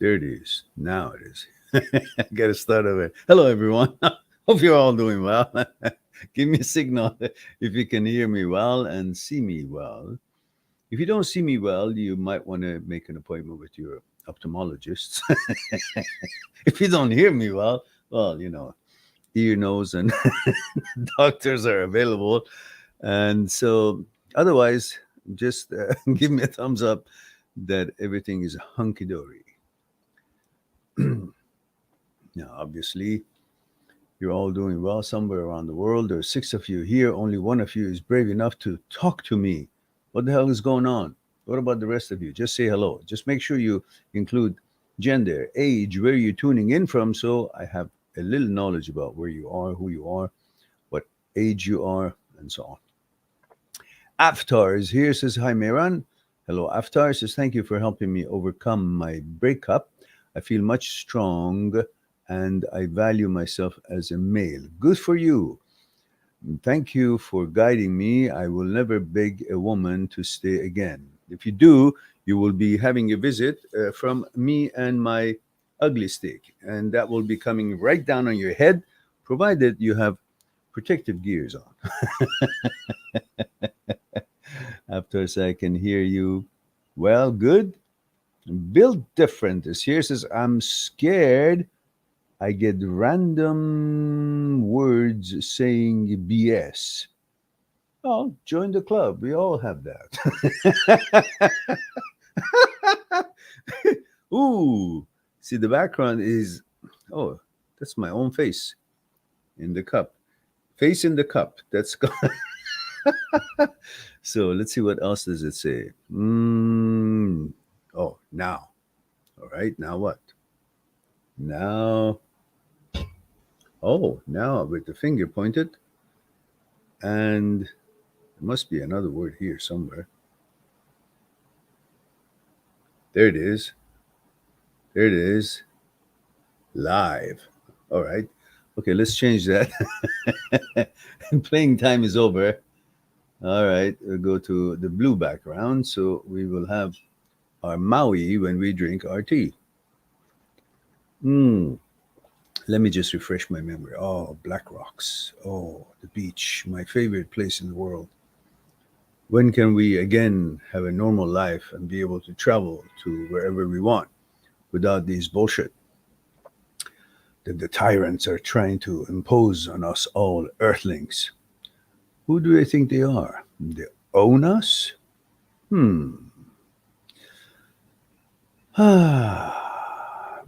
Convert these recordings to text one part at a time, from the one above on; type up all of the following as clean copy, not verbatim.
There it is. Now it is. I got to start over. Hello, everyone. Hope you're all doing well. Give me a signal if you can hear me well and see me well. If you don't see me well, you might want to make an appointment with your ophthalmologist. If you don't hear me well, ear, nose, and doctors are available. And so, otherwise, just give me a thumbs up that everything is hunky dory. Now, obviously, you're all doing well somewhere around the world. There are six of you here. Only one of you is brave enough to talk to me. What the hell is going on? What about the rest of you? Just say hello. Just make sure you include gender, age, where you're tuning in from, so I have a little knowledge about where you are, who you are, what age you are, and so on. Aftar is here, says, hi, Mehran. Hello, Aftar says, thank you for helping me overcome my breakup. I feel much strong and I value myself as a male. Good for you. Thank you for guiding me. I will never beg a woman to stay again. If you do, you will be having a visit from me and my ugly stick, and that will be coming right down on your head, provided you have protective gears on. After I can hear you. Well, good. Build different is here. Says, I'm scared I get random words saying BS. Oh, join the club. We all have that. Ooh, see, the background is, oh, that's my own face in the cup. Face in the cup. That's so let's see what else does it say. Oh, now. All right, now what? Now, oh, now with the finger pointed, and there must be another word here somewhere. There it is. There it is. Live. All right. Okay, let's change that. Playing time is over. All right, we'll go to the blue background. So we will have our Maui when we drink our tea. Let me just refresh my memory. Oh, Black Rocks. Oh, the beach, my favorite place in the world. When can we again have a normal life and be able to travel to wherever we want without these bullshit that the tyrants are trying to impose on us all earthlings? Who do they think they are? They own us?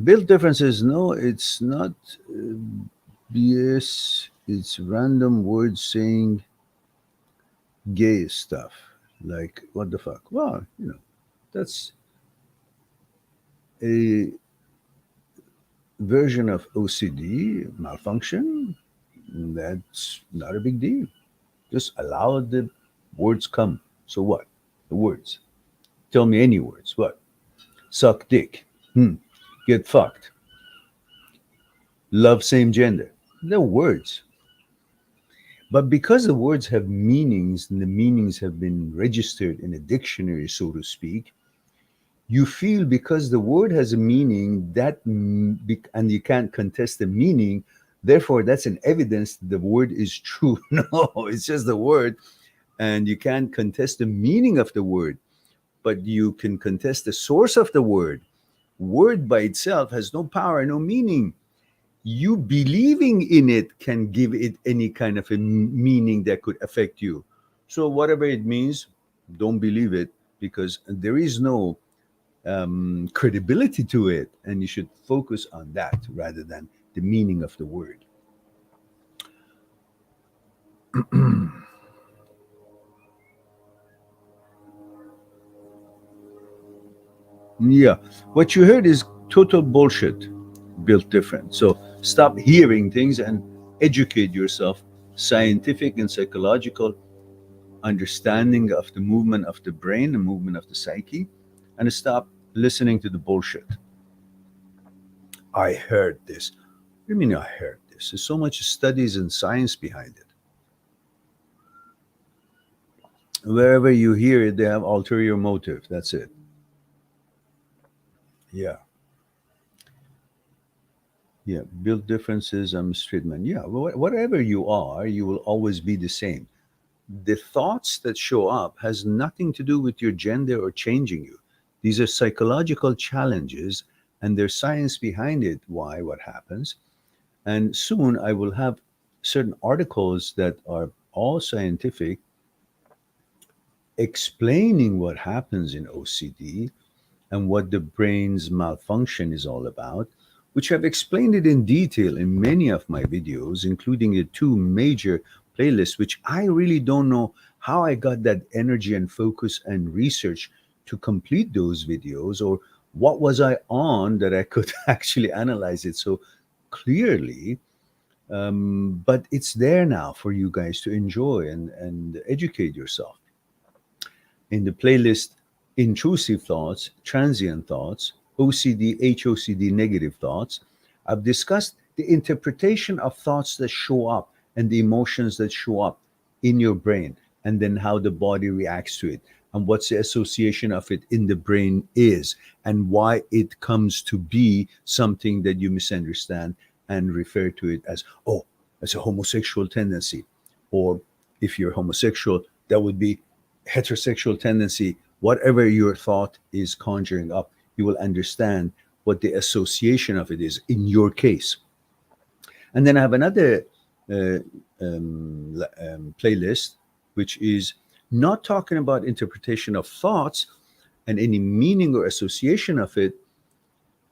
Build differences. No, it's not BS. It's random words saying gay stuff. Like, what the fuck? Well, that's a version of OCD malfunction. That's not a big deal. Just allow the words come. So what? The words. Tell me any words. What? Suck dick. Get fucked. Love same gender. They're words. But because the words have meanings and the meanings have been registered in a dictionary, so to speak, you feel because the word has a meaning and you can't contest the meaning, therefore that's an evidence that the word is true. No, it's just the word, and you can't contest the meaning of the word, but you can contest the source of the word. Word by itself has no power, no meaning. You believing in it can give it any kind of a meaning that could affect you. So whatever it means, don't believe it, because there is no credibility to it, and you should focus on that rather than the meaning of the word. Yeah, what you heard is total bullshit, built different. So stop hearing things and educate yourself. Scientific and psychological understanding of the movement of the brain, the movement of the psyche, and stop listening to the bullshit. I heard this. What do you mean I heard this? There's so much studies and science behind it. Wherever you hear it, they have ulterior motive. That's it. Yeah. Yeah. Build differences. I'm a straight man. Yeah. Whatever you are, you will always be the same. The thoughts that show up has nothing to do with your gender or changing you. These are psychological challenges, and there's science behind it. Why? What happens? And soon I will have certain articles that are all scientific, explaining what happens in OCD and what the brain's malfunction is all about, which I've explained it in detail in many of my videos, including the two major playlists, which I really don't know how I got that energy and focus and research to complete those videos, or what was I on that I could actually analyze it so clearly. But it's there now for you guys to enjoy and educate yourself. In the playlist, intrusive thoughts, transient thoughts, OCD, HOCD, negative thoughts, I've discussed the interpretation of thoughts that show up and the emotions that show up in your brain, and then how the body reacts to it, and what's the association of it in the brain is, and why it comes to be something that you misunderstand and refer to it as, oh, it's a homosexual tendency. Or if you're homosexual, that would be heterosexual tendency. Whatever your thought is conjuring up, you will understand what the association of it is in your case. And then I have another playlist, which is not talking about interpretation of thoughts and any meaning or association of it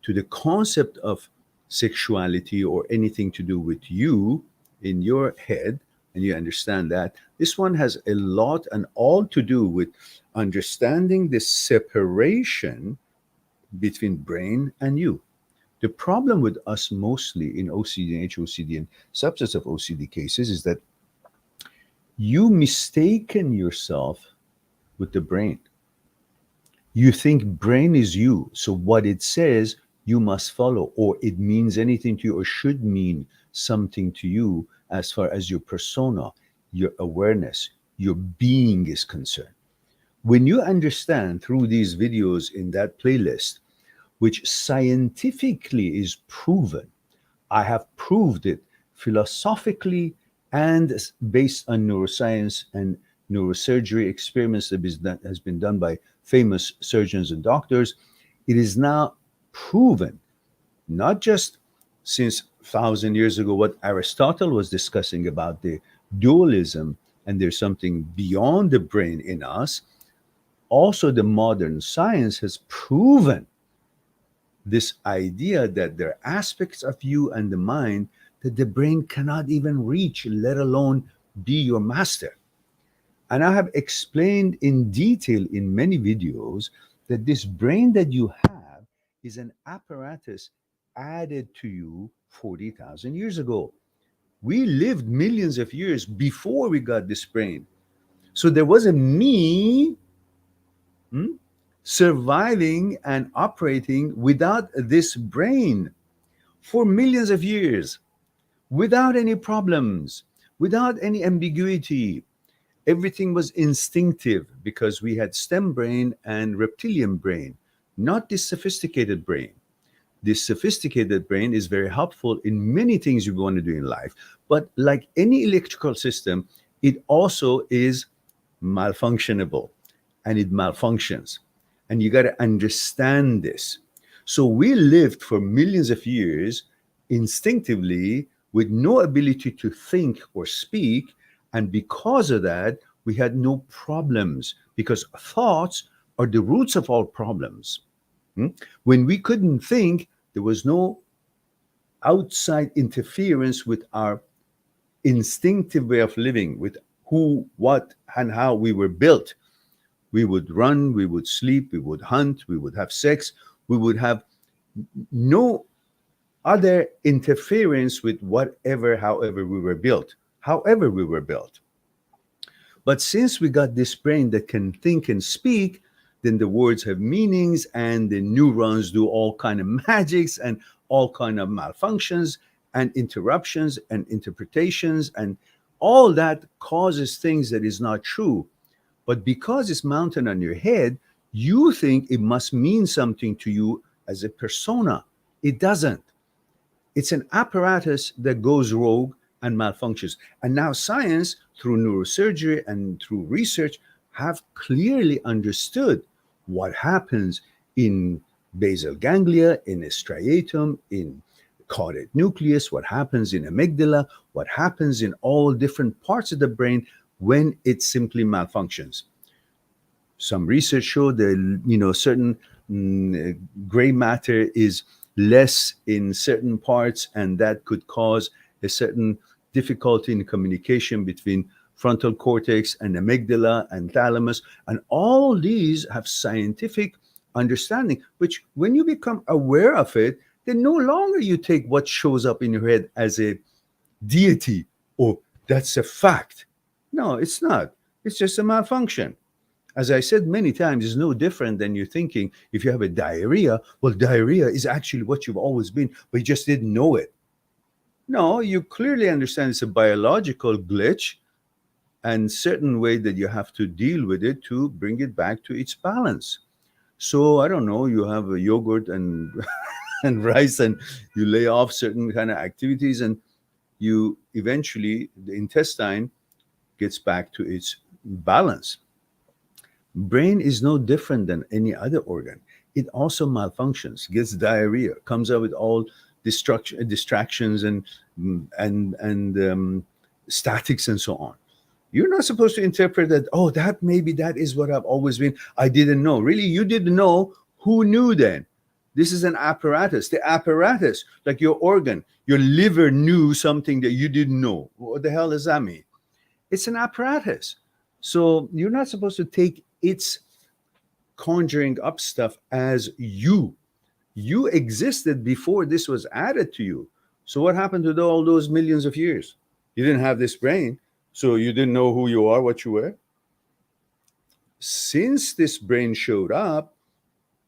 to the concept of sexuality or anything to do with you in your head, and you understand that. This one has a lot and all to do with understanding the separation between brain and you. The problem with us mostly in OCD and HOCD and subsets of OCD cases is that you mistaken yourself with the brain. You think brain is you, so what it says you must follow, or it means anything to you or should mean something to you as far as your persona, your awareness, your being is concerned. When you understand through these videos in that playlist, which scientifically is proven, I have proved it philosophically and based on neuroscience and neurosurgery experiments that has been done by famous surgeons and doctors. It is now proven, not just since 1,000 years ago, what Aristotle was discussing about the dualism and there's something beyond the brain in us. Also, the modern science has proven this idea that there are aspects of you and the mind that the brain cannot even reach, let alone be your master. And I have explained in detail in many videos that this brain that you have is an apparatus added to you 40,000 years ago. We lived millions of years before we got this brain. So there was a me surviving and operating without this brain for millions of years, without any problems, without any ambiguity. Everything was instinctive because we had stem brain and reptilian brain, not this sophisticated brain. This sophisticated brain is very helpful in many things you want to do in life. But like any electrical system, it also is malfunctionable and it malfunctions. And you got to understand this. So we lived for millions of years instinctively with no ability to think or speak. And because of that, we had no problems, because thoughts are the roots of all problems. When we couldn't think, there was no outside interference with our instinctive way of living, with who, what, and how we were built. We would run, we would sleep, we would hunt, we would have sex, we would have no other interference with whatever, however we were built. But since we got this brain that can think and speak, then the words have meanings and the neurons do all kind of magics and all kind of malfunctions and interruptions and interpretations, and all that causes things that is not true. But because it's mounted on your head, you think it must mean something to you as a persona. It doesn't. It's an apparatus that goes rogue and malfunctions. And now science, through neurosurgery and through research, have clearly understood what happens in basal ganglia, in striatum, in caudate nucleus, what happens in amygdala, what happens in all different parts of the brain when it simply malfunctions. Some research showed that certain gray matter is less in certain parts, and that could cause a certain difficulty in communication between frontal cortex and amygdala and thalamus. And all these have scientific understanding, which when you become aware of it, then no longer you take what shows up in your head as a deity, or that's a fact. No, it's not. It's just a malfunction. As I said many times, it's no different than you thinking if you have a diarrhea, well, diarrhea is actually what you've always been, but you just didn't know it. No, you clearly understand it's a biological glitch and certain way that you have to deal with it to bring it back to its balance. So I don't know, you have a yogurt and and rice and you lay off certain kind of activities and you eventually the intestine gets back to its balance. Brain is no different than any other organ. It also malfunctions, gets diarrhea, comes up with all distractions and statics and so on. You're not supposed to interpret that, oh, that maybe that is what I've always been. I didn't know. Really, you didn't know. Who knew then? This is an apparatus. The apparatus, like your organ, your liver knew something that you didn't know. What the hell does that mean? It's an apparatus. So you're not supposed to take its conjuring up stuff as you. You existed before this was added to you. So what happened to all those millions of years? You didn't have this brain, so you didn't know who you are, what you were. Since this brain showed up,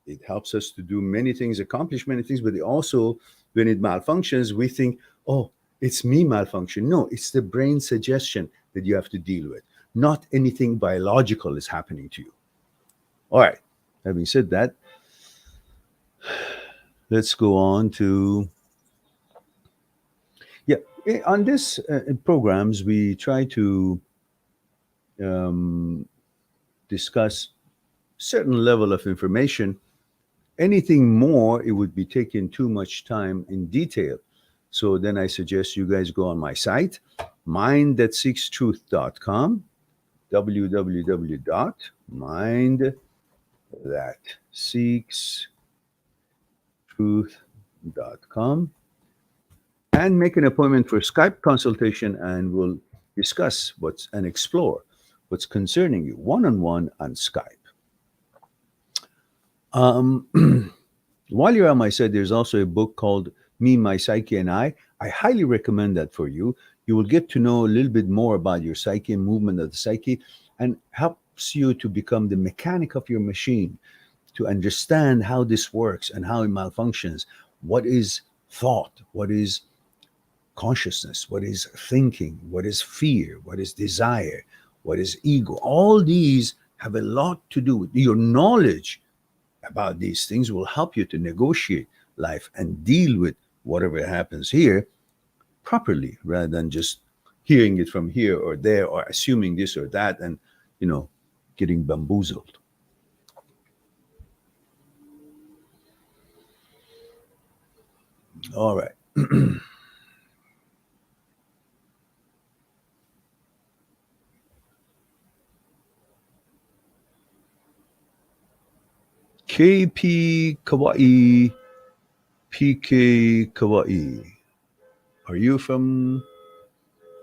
it helps us to do many things, accomplish many things, but it also, when it malfunctions, we think, oh, it's me malfunction. No, it's the brain suggestion that you have to deal with. Not anything biological is happening to you. All right. Having said that, let's go on to, on this programs, we try to discuss certain level of information. Anything more, it would be taking too much time in detail. So then I suggest you guys go on my site, mindthatseekstruth.com, www.mindthatseekstruth.com, and make an appointment for Skype consultation, and we'll discuss and explore what's concerning you one-on-one on Skype. While you're on my site, there's also a book called Me, My Psyche, and I. I highly recommend that for you. You will get to know a little bit more about your psyche and movement of the psyche, and helps you to become the mechanic of your machine, to understand how this works and how it malfunctions. What is thought? What is consciousness? What is thinking? What is fear? What is desire? What is ego? All these have a lot to do with your knowledge about these things will help you to negotiate life and deal with whatever happens here properly, rather than just hearing it from here or there or assuming this or that and, getting bamboozled. All right. KP Kawaii, PK Kawaii. Are you from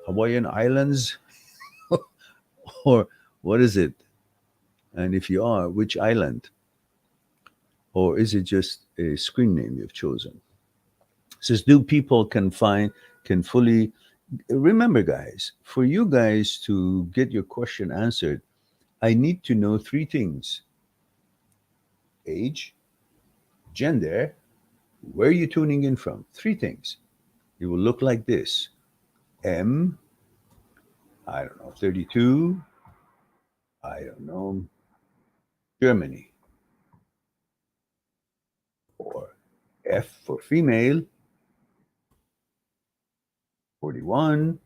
Hawaiian Islands? Or what is it? And if you are, which island? Or is it just a screen name you've chosen? It says, do people can fully remember, guys, for you guys to get your question answered, I need to know three things: age, gender, where are you tuning in from? Three things. It will look like this: M, I don't know, 32, I don't know, Germany. Or F for female, 41,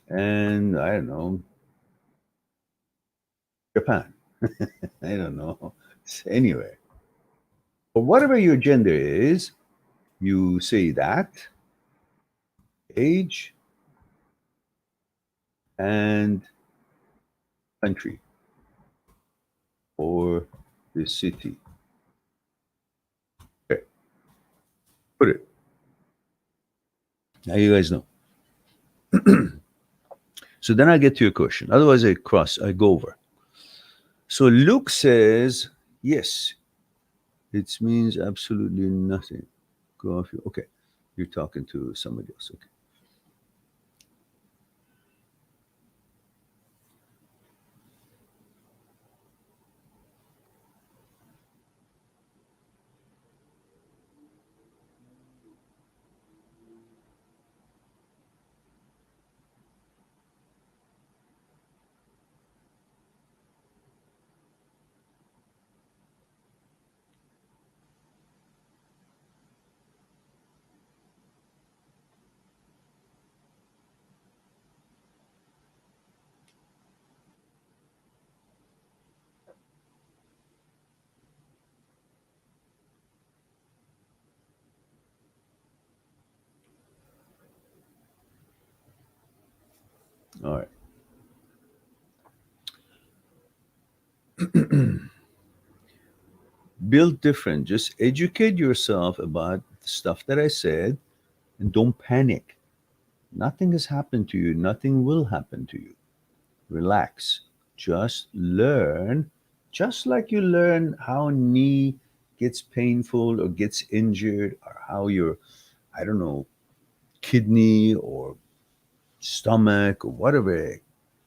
and I don't know, Japan. I don't know. Anyway, or whatever your gender is, you say that, age, and country, or the city. Okay, put it. Now you guys know. So then I get to your question. Otherwise, I go over. So Luke says, yes, it means absolutely nothing. Go off. Okay, you're talking to somebody else. Okay. All right. Build different. Just educate yourself about the stuff that I said and don't panic. Nothing has happened to you, nothing will happen to you. Relax. Just learn, just like you learn how a knee gets painful or gets injured, or how your, I don't know, kidney or stomach or whatever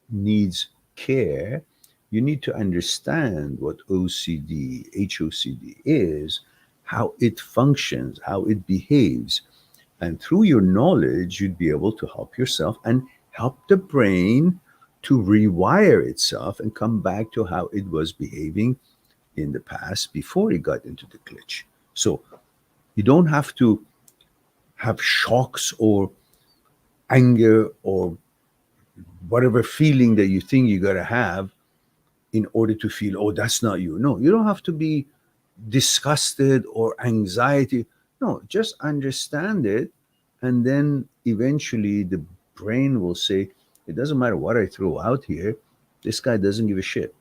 needs care. You need to understand what OCD, HOCD is, how it functions, how it behaves. And through your knowledge, you'd be able to help yourself and help the brain to rewire itself and come back to how it was behaving in the past before it got into the glitch. So you don't have to have shocks or anger or whatever feeling that you think you got to have in order to feel, oh, that's not you. No, you don't have to be disgusted or anxiety. No, just understand it. And then eventually the brain will say, it doesn't matter what I throw out here, this guy doesn't give a shit.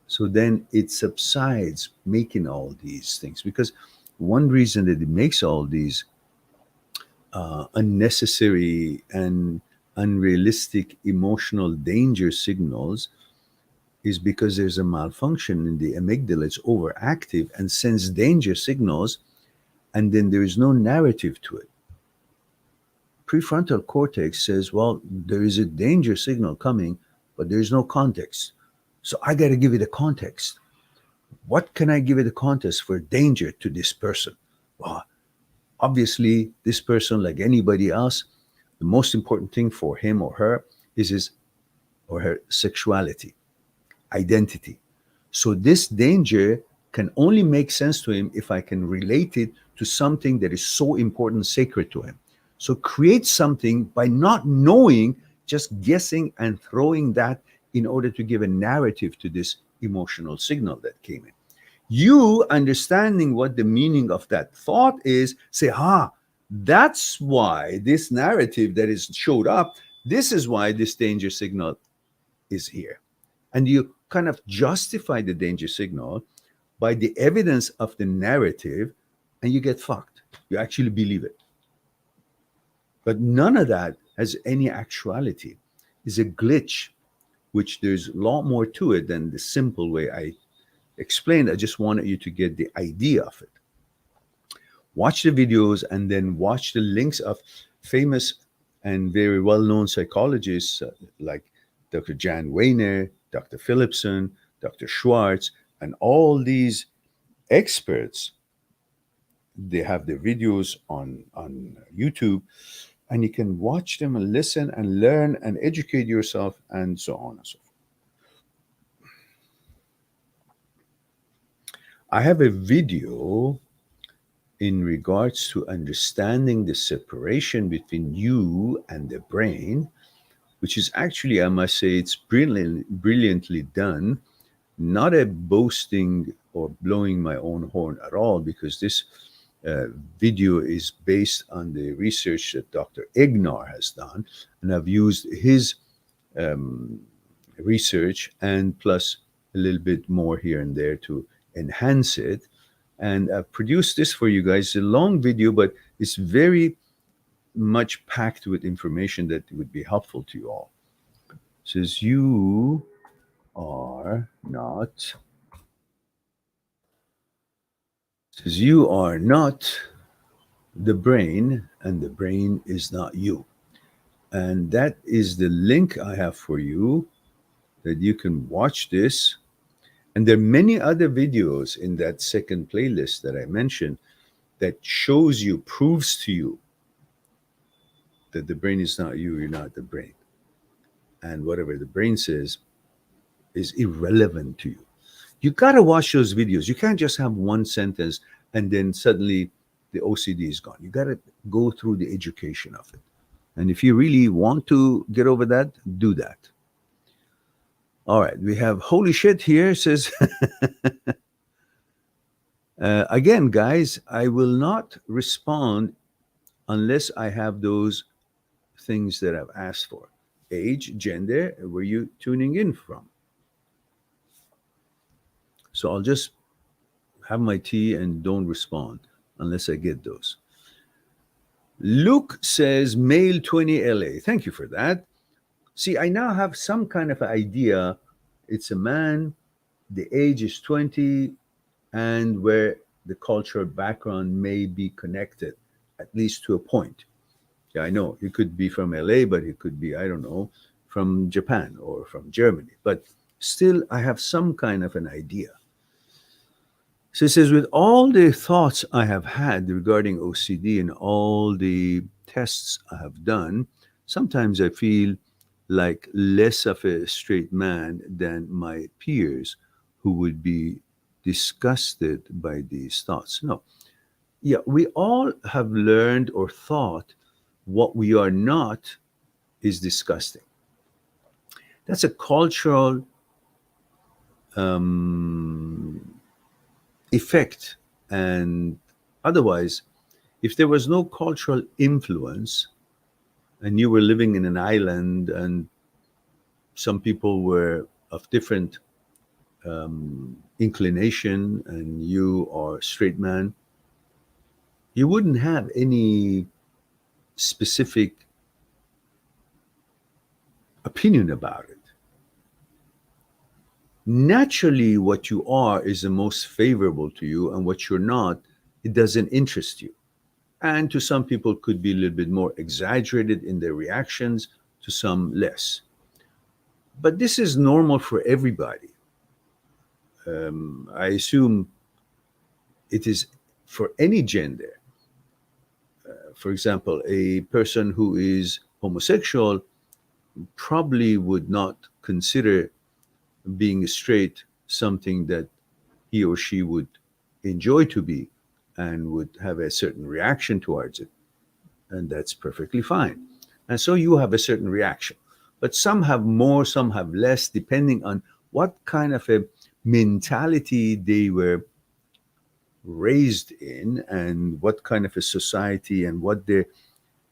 So then it subsides making all these things. Because one reason that it makes all these unnecessary and unrealistic emotional danger signals is because there's a malfunction in the amygdala. It's overactive and sends danger signals, and then there is no narrative to it. Prefrontal cortex says, well, there is a danger signal coming, but there's no context. So I got to give it a context. What can I give it a context for danger to this person? Well, obviously, this person, like anybody else, the most important thing for him or her is his or her sexuality, identity. So this danger can only make sense to him if I can relate it to something that is so important, sacred to him. So create something by not knowing, just guessing and throwing that in order to give a narrative to this emotional signal that came in. You understanding what the meaning of that thought is, say, that's why this narrative that is showed up, this is why this danger signal is here. And you kind of justify the danger signal by the evidence of the narrative, and you get fucked. You actually believe it. But none of that has any actuality. It's a glitch, which there's a lot more to it than the simple way I explained. I just wanted you to get the idea of it. Watch the videos and then watch the links of famous and very well-known psychologists like Dr. Jan Weiner, Dr. Philipson, Dr. Schwartz, and all these experts. They have their videos on YouTube, and you can watch them and listen and learn and educate yourself and so on and so forth. I have a video in regards to understanding the separation between you and the brain, which is actually, I must say, it's brilliantly done. Not a boasting or blowing my own horn at all, because this uh, video is based on the research that Dr. Egnar has done, and I've used his um, research and plus a little bit more here and there to enhance it. And I've produced this for you guys. It's a long video, but it's very much packed with information that would be helpful to you all. It says you are not says you are not the brain, and the brain is not you. And that is the link I have for you, that you can watch this. And there are many other videos in that second playlist that I mentioned that shows you, proves to you that the brain is not you, you're not the brain. And whatever the brain says is irrelevant to you. You got to watch those videos. You can't just have one sentence and then suddenly the OCD is gone. You got to go through the education of it. And if you really want to get over that, do that. All right, we have holy shit here. Says, again, guys, I will not respond unless I have those things that I've asked for. age, gender, were you tuning in from? So I'll just have my tea and don't respond unless I get those. Luke says male 20 LA. Thank you for that. See, I now have some kind of idea. It's a man, the age is 20, and where the cultural background may be connected, at least to a point. Yeah, I know he could be from LA, but he could be, I don't know, from Japan or from Germany. But still, I have some kind of an idea. So it says, with all the thoughts I have had regarding OCD and all the tests I have done, sometimes I feel like less of a straight man than my peers who would be disgusted by these thoughts. No. Yeah, we all have learned or thought what we are not is disgusting. That's a cultural effect. And otherwise, if there was no cultural influence and you were living in an island and some people were of different inclination and you are a straight man, you wouldn't have any specific opinion about it. Naturally, what you are is the most favorable to you, and what you're not, it doesn't interest you. And to some people, could be a little bit more exaggerated in their reactions, to some less. But this is normal for everybody. I assume it is for any gender. For example, a person who is homosexual probably would not consider being straight something that he or she would enjoy to be and would have a certain reaction towards it. And that's perfectly fine. And so you have a certain reaction. But some have more, some have less, depending on what kind of a mentality they were raised in and what kind of a society and what the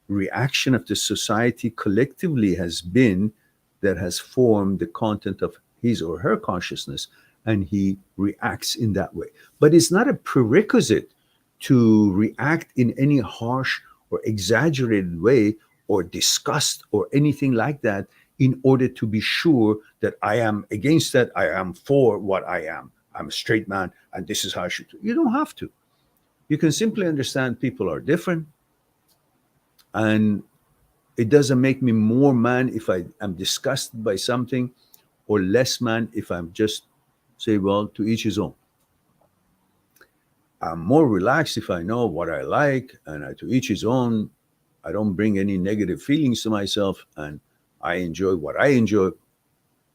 reaction of the society collectively has been that has formed the content of his or her consciousness, and he reacts in that way. But it's not a prerequisite to react in any harsh or exaggerated way or disgust or anything like that in order to be sure that I am against that, I am for what I am. I'm a straight man and this is how I should do. You don't have to. You can simply understand people are different, and it doesn't make me more man if I am disgusted by something, or less man if I'm just say, well, to each his own. I'm more relaxed if I know what I like, and to each his own. I don't bring any negative feelings to myself, and I enjoy what I enjoy.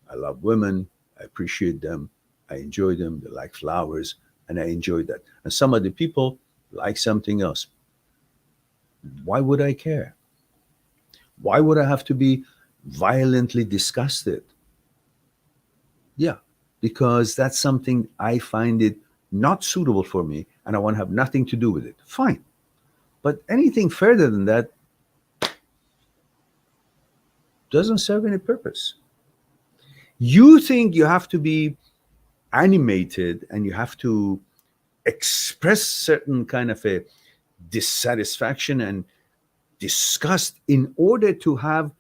I love women. I appreciate them. I enjoy them. They like flowers, and I enjoy that. And some other people like something else. Why would I care? Why would I have to be violently disgusted? Yeah, because that's something I find it not suitable for me, and I want to have nothing to do with it. Fine. But anything further than that doesn't serve any purpose. You think you have to be animated and you have to express certain kind of a dissatisfaction and disgust in order to have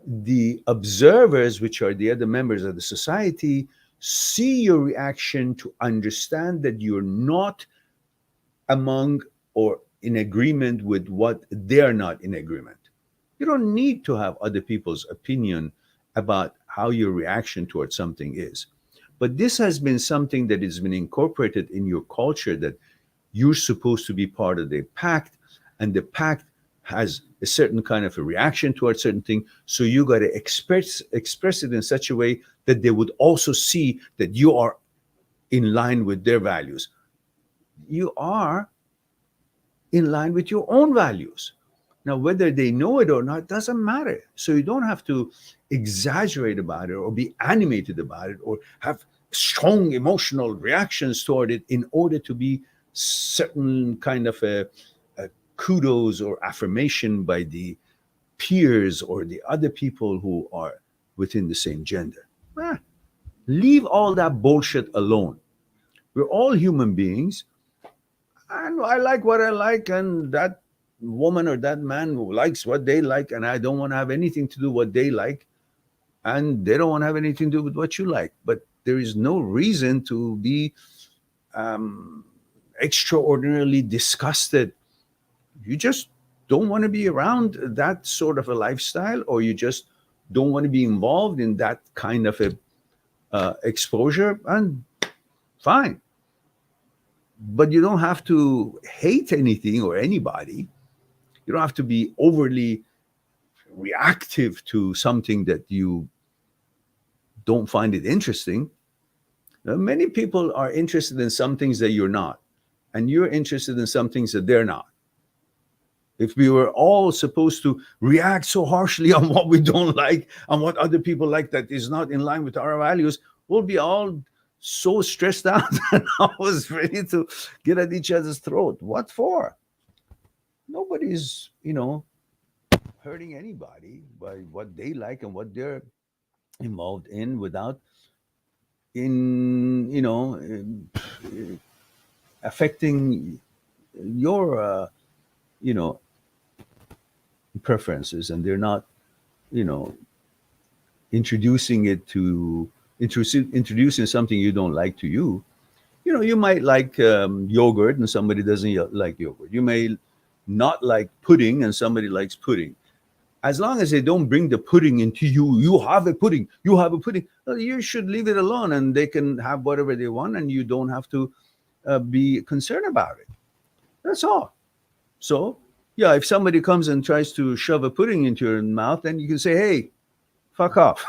the observers, which are the other members of the society, see your reaction, to understand that you're not among or in agreement with what they are not in agreement. You don't need to have other people's opinion about how your reaction towards something is. But this has been something that has been incorporated in your culture, that you're supposed to be part of the pact, and the pact has a certain kind of a reaction towards certain thing. So you got to express it in such a way that they would also see that you are in line with their values. You are in line with your own values. Now, whether they know it or not doesn't matter. So you don't have to exaggerate about it or be animated about it or have strong emotional reactions toward it in order to be certain kind of a kudos or affirmation by the peers or the other people who are within the same gender. Ah, leave all that bullshit alone. We're all human beings, and I like what I like, and that woman or that man who likes what they like, and I don't want to have anything to do what they like, and they don't want to have anything to do with what you like. But there is no reason to be um, extraordinarily disgusted. You just don't want to be around that sort of a lifestyle, or you just don't want to be involved in that kind of a exposure, and fine. But you don't have to hate anything or anybody. You don't have to be overly reactive to something that you don't find it interesting. Many people are interested in some things that you're not, and you're interested in some things that they're not. If we were all supposed to react so harshly on what we don't like, on what other people like that is not in line with our values, we'll be all so stressed out and always ready to get at each other's throat. What for? Nobody's, hurting anybody by what they like and what they're involved in without in affecting your you know preferences, and they're not you know introducing it to introducing something you don't like to you. You might like yogurt and somebody doesn't like yogurt. You may not like pudding and somebody likes pudding. As long as they don't bring the pudding into you, you have a pudding, you have a pudding, well, you should leave it alone, and they can have whatever they want, and you don't have to be concerned about it. That's all. So, yeah, if somebody comes and tries to shove a pudding into your mouth, then you can say, hey, fuck off.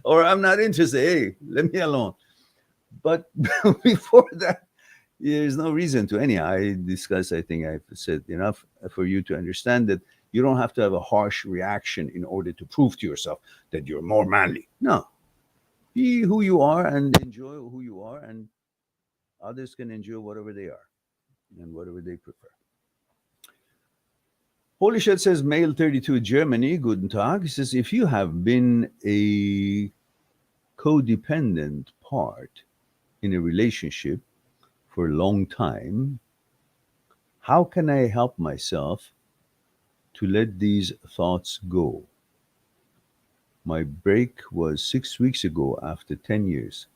Or I'm not interested. Hey, let me alone. But before that, there's no reason to any. I think I've said enough for you to understand that you don't have to have a harsh reaction in order to prove to yourself that you're more manly. No, be who you are and enjoy who you are, and others can enjoy whatever they are and whatever they prefer. Holy Shit says, male 32, Germany, guten Tag. He says, if you have been a codependent part in a relationship for a long time, how can I help myself to let these thoughts go? My break was 6 weeks ago after 10 years.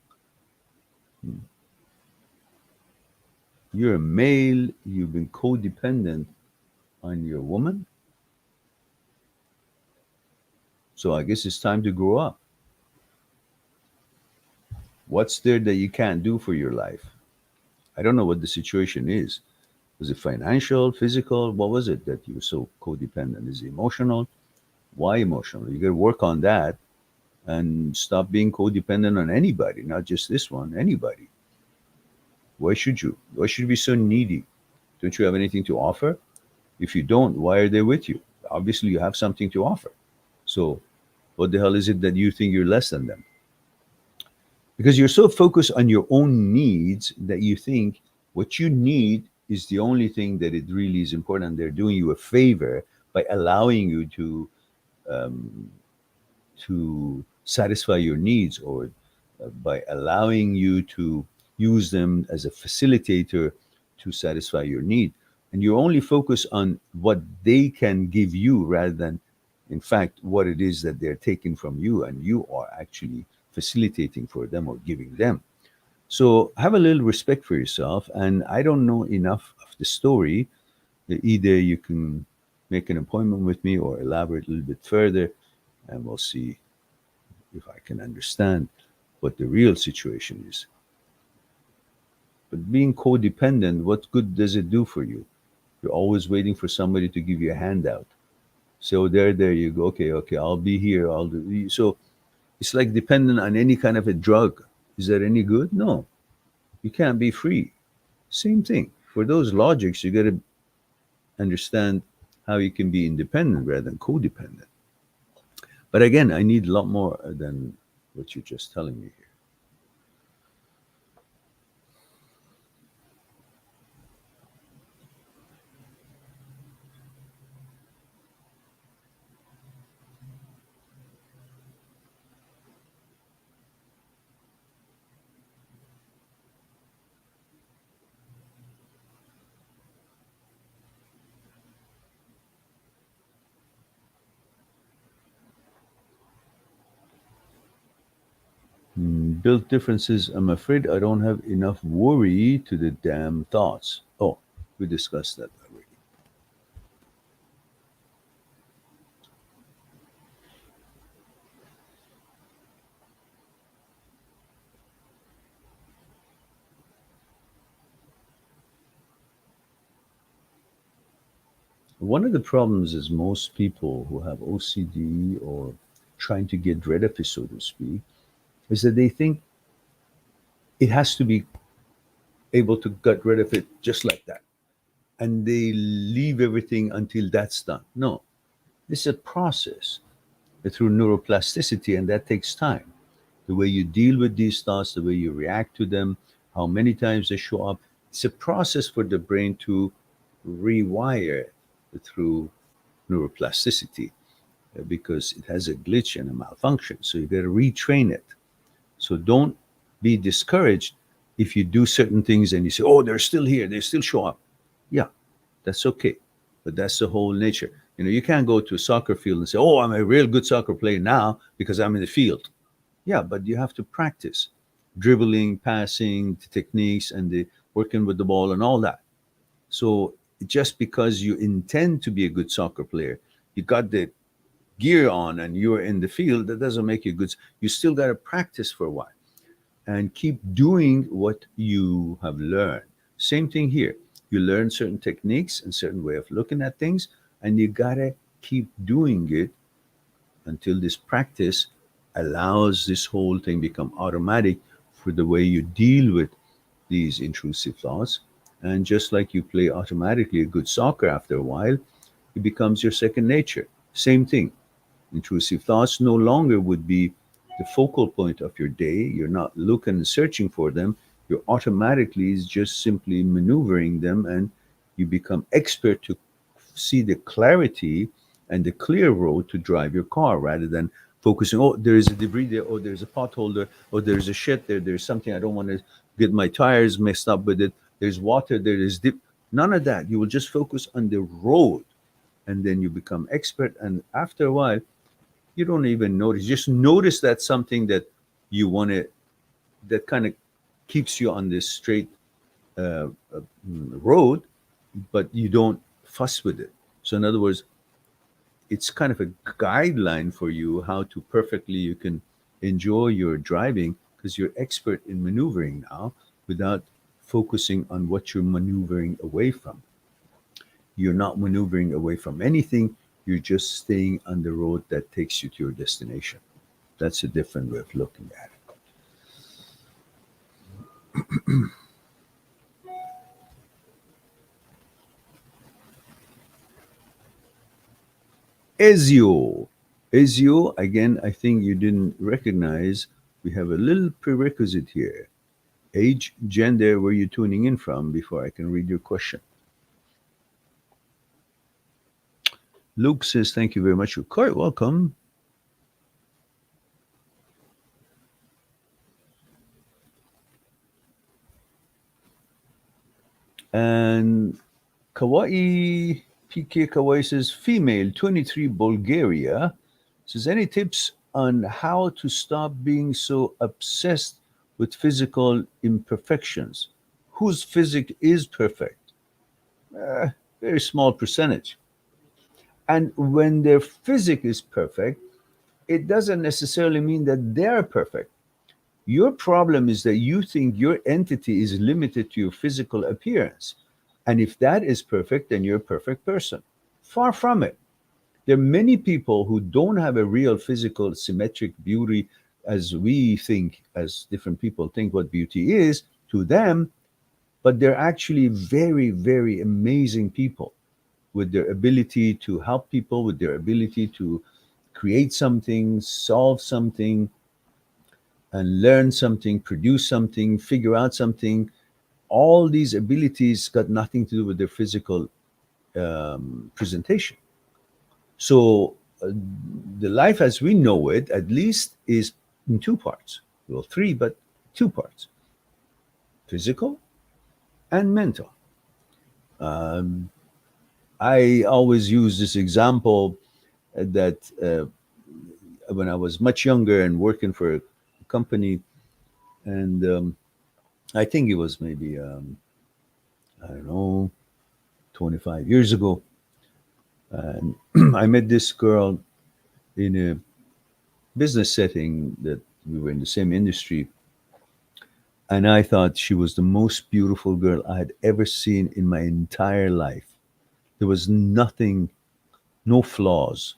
You're a male, you've been codependent on your woman. So I guess it's time to grow up. What's there that you can't do for your life? I don't know what the situation is. Was it financial, physical? What was it that you were so codependent? Is it emotional? Why emotional? You got to work on that and stop being codependent on anybody, not just this one, anybody. Why should you? Why should you be so needy? Don't you have anything to offer? If you don't, why are they with you? Obviously, you have something to offer. So, what the hell is it that you think you're less than them? Because you're so focused on your own needs that you think what you need is the only thing that it really is important. They're doing you a favor by allowing you um, to satisfy your needs, or by allowing you to use them as a facilitator to satisfy your need. And you only focus on what they can give you rather than, in fact, what it is that they're taking from you, and you are actually facilitating for them or giving them. So have a little respect for yourself. And I don't know enough of the story. Either you can make an appointment with me or elaborate a little bit further, and we'll see if I can understand what the real situation is. But being codependent, what good does it do for you? You're always waiting for somebody to give you a handout. So there you go. Okay, okay, I'll be here. I'll do. So it's like dependent on any kind of a drug. Is that any good? No. You can't be free. Same thing. For those logics, you got to understand how you can be independent rather than codependent. But again, I need a lot more than what you're just telling me here. Build differences. I'm afraid I don't have enough worry to the damn thoughts. Oh, we discussed that already. One of the problems is most people who have OCD or trying to get rid of it, so to speak, is that they think it has to be able to get rid of it just like that. And they leave everything until that's done. No, this is a process through neuroplasticity, and that takes time. The way you deal with these thoughts, the way you react to them, how many times they show up, it's a process for the brain to rewire through neuroplasticity because it has a glitch and a malfunction. So you got to retrain it. So don't be discouraged if you do certain things and you say, oh, they're still here, they still show up. Yeah, that's okay. But that's the whole nature. You can't go to a soccer field and say, oh, I'm a real good soccer player now because I'm in the field. Yeah, but you have to practice dribbling, passing, the techniques, and the working with the ball and all that. So just because you intend to be a good soccer player, you got the gear on and you're in the field, that doesn't make you good. You still got to practice for a while and keep doing what you have learned. Same thing here. You learn certain techniques and certain way of looking at things, and you got to keep doing it until this practice allows this whole thing become automatic for the way you deal with these intrusive thoughts. And just like you play automatically a good soccer after a while, it becomes your second nature. Same thing. Intrusive thoughts no longer would be the focal point of your day. You're not looking and searching for them. You're automatically just simply maneuvering them, and you become expert to see the clarity and the clear road to drive your car rather than focusing, oh, there is a debris there, oh, there's a pothole there, oh, there's a shit there, there's something I don't want to get my tires messed up with it, there's water there, there's dip. None of that. You will just focus on the road, and then you become expert. And after a while, you don't even notice. Just notice that something that you want to, that kind of keeps you on this straight road, but you don't fuss with it. So, in other words, it's kind of a guideline for you how to perfectly you can enjoy your driving because you're expert in maneuvering now without focusing on what you're maneuvering away from. You're not maneuvering away from anything. You're just staying on the road that takes you to your destination. That's a different way of looking at it. Ezio. Ezio, again, I think you didn't recognize. We have a little prerequisite here. Age, gender, where you tuning in from before I can read your question. Luke says, thank you very much. You're quite welcome. And Kawaii PK Kawaii says, female, 23, Bulgaria. Says, any tips on how to stop being so obsessed with physical imperfections? Whose physique is perfect? Very small percentage. And when their physique is perfect, it doesn't necessarily mean that they're perfect. Your problem is that you think your entity is limited to your physical appearance. And if that is perfect, then you're a perfect person. Far from it. There are many people who don't have a real physical symmetric beauty as we think, as different people think what beauty is to them, but they're actually very, very amazing people with their ability to help people, with their ability to create something, solve something, and learn something, produce something, figure out something. All these abilities got nothing to do with their physical presentation. So the life as we know it, at least, is in two parts. Well, three, but two parts: physical and mental. Um, I always use this example that when I was much younger and working for a company, and I think it was maybe I don't know, 25 years ago. And I met this girl in a business setting that we were in the same industry, and I thought she was the most beautiful girl I had ever seen in my entire life. There was nothing, no flaws: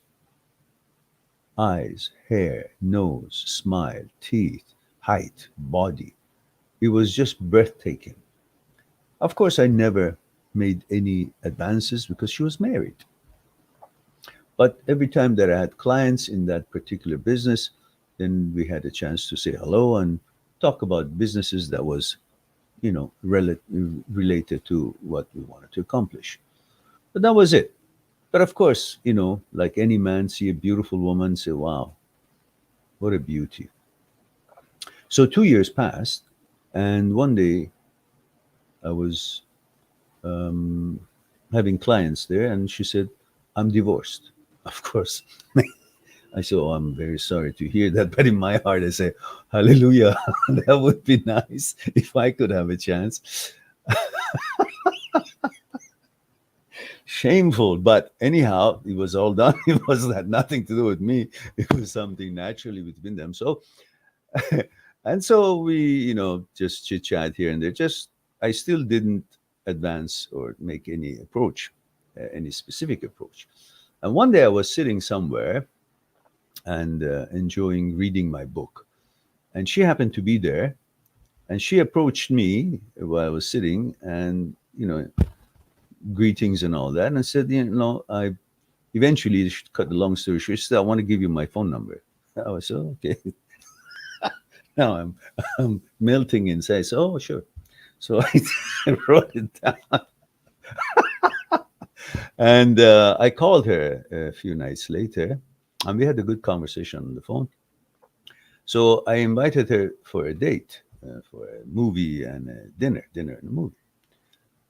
eyes, hair, nose, smile, teeth, height, body. It was just breathtaking. Of course, I never made any advances because she was married. But every time that I had clients in that particular business, then we had a chance to say hello and talk about businesses that was, related to what we wanted to accomplish. But that was it. But of course, like any man, see a beautiful woman, say, wow, what a beauty. So 2 years passed, and one day I was having clients there, and she said, I'm divorced. Of course. I said, oh, I'm very sorry to hear that. But in my heart, I say, hallelujah. That would be nice if I could have a chance. Shameful. But anyhow, it was all done. It was had nothing to do with me. It was something naturally between them. So, and so we, just chit chat here and there. Just, I still didn't advance or make any approach, any specific approach. And one day I was sitting somewhere and enjoying reading my book. And she happened to be there, and she approached me while I was sitting, and greetings and all that. And I said, I eventually, to cut the long story short, she said, I want to give you my phone number. I was so okay. Now I'm melting inside. So, oh, sure. So I wrote it down, and I called her a few nights later, and we had a good conversation on the phone. So I invited her for a date, for a movie and a dinner and a movie,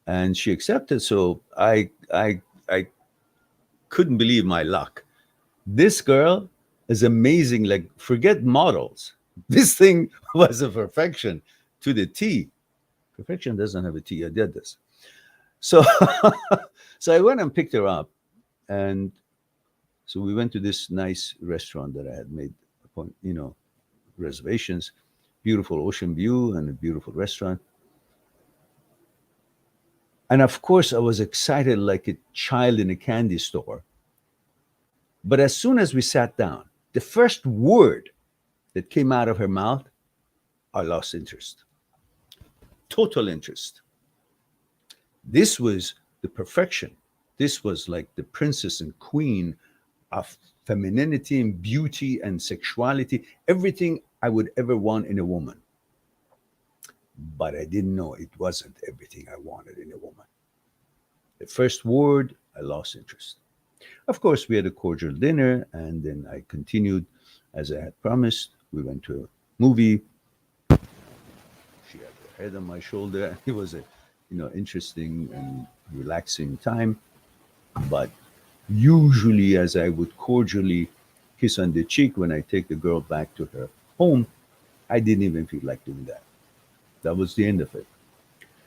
and she accepted. So I couldn't believe my luck. This girl is amazing. Like, forget models. This thing was a perfection to the T. Perfection doesn't have a T. I did this. So so I went and picked her up, and so we went to this nice restaurant that I had made a point, reservations, beautiful ocean view and a beautiful restaurant. And of course, I was excited like a child in a candy store. But as soon as we sat down, the first word that came out of her mouth, I lost interest, total interest. This was the perfection. This was like the princess and queen of femininity and beauty and sexuality, everything I would ever want in a woman. But I didn't know it wasn't everything I wanted in a woman. The first word, I lost interest. Of course, we had a cordial dinner, and then I continued as I had promised. We went to a movie. She had her head on my shoulder. It was a, interesting and relaxing time. But usually, as I would cordially kiss on the cheek when I take the girl back to her home, I didn't even feel like doing that. That was the end of it.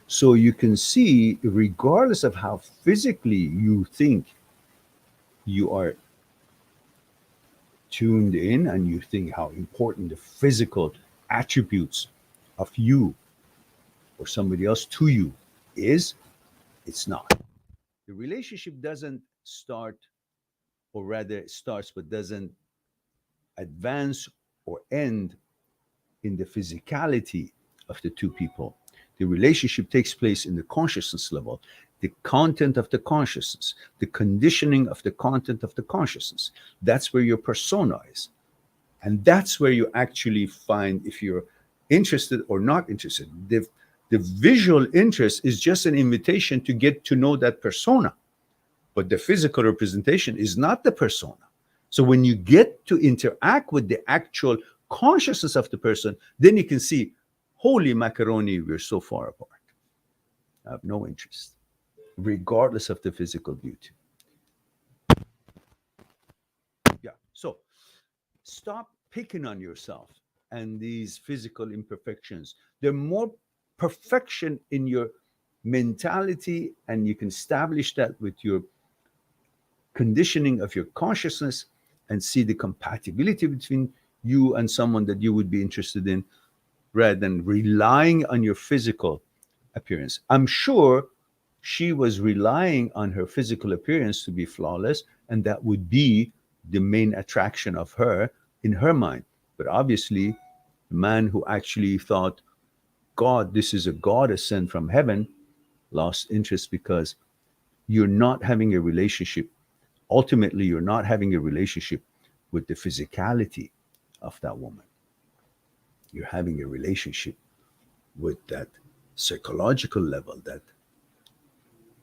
So you can see, regardless of how physically you think you are tuned in and you think how important the physical attributes of you or somebody else to you is, it's not. The relationship doesn't start, or rather it starts but doesn't advance or end in the physicality of the two people. The relationship takes place in the consciousness level, the content of the consciousness, the conditioning of the content of the consciousness. That's where your persona is. And that's where you actually find if you're interested or not interested. The visual interest is just an invitation to get to know that persona. But the physical representation is not the persona. So when you get to interact with the actual consciousness of the person, then you can see, holy macaroni, we're so far apart. I have no interest, regardless of the physical beauty. Yeah. So stop picking on yourself and these physical imperfections. They're more perfection in your mentality, and you can establish that with your conditioning of your consciousness and see the compatibility between you and someone that you would be interested in, rather than relying on your physical appearance. I'm sure she was relying on her physical appearance to be flawless, and that would be the main attraction of her in her mind. But obviously, the man who actually thought, God, this is a goddess sent from heaven, lost interest, because you're not having a relationship. Ultimately, you're not having a relationship with the physicality of that woman. You're having a relationship with that psychological level, that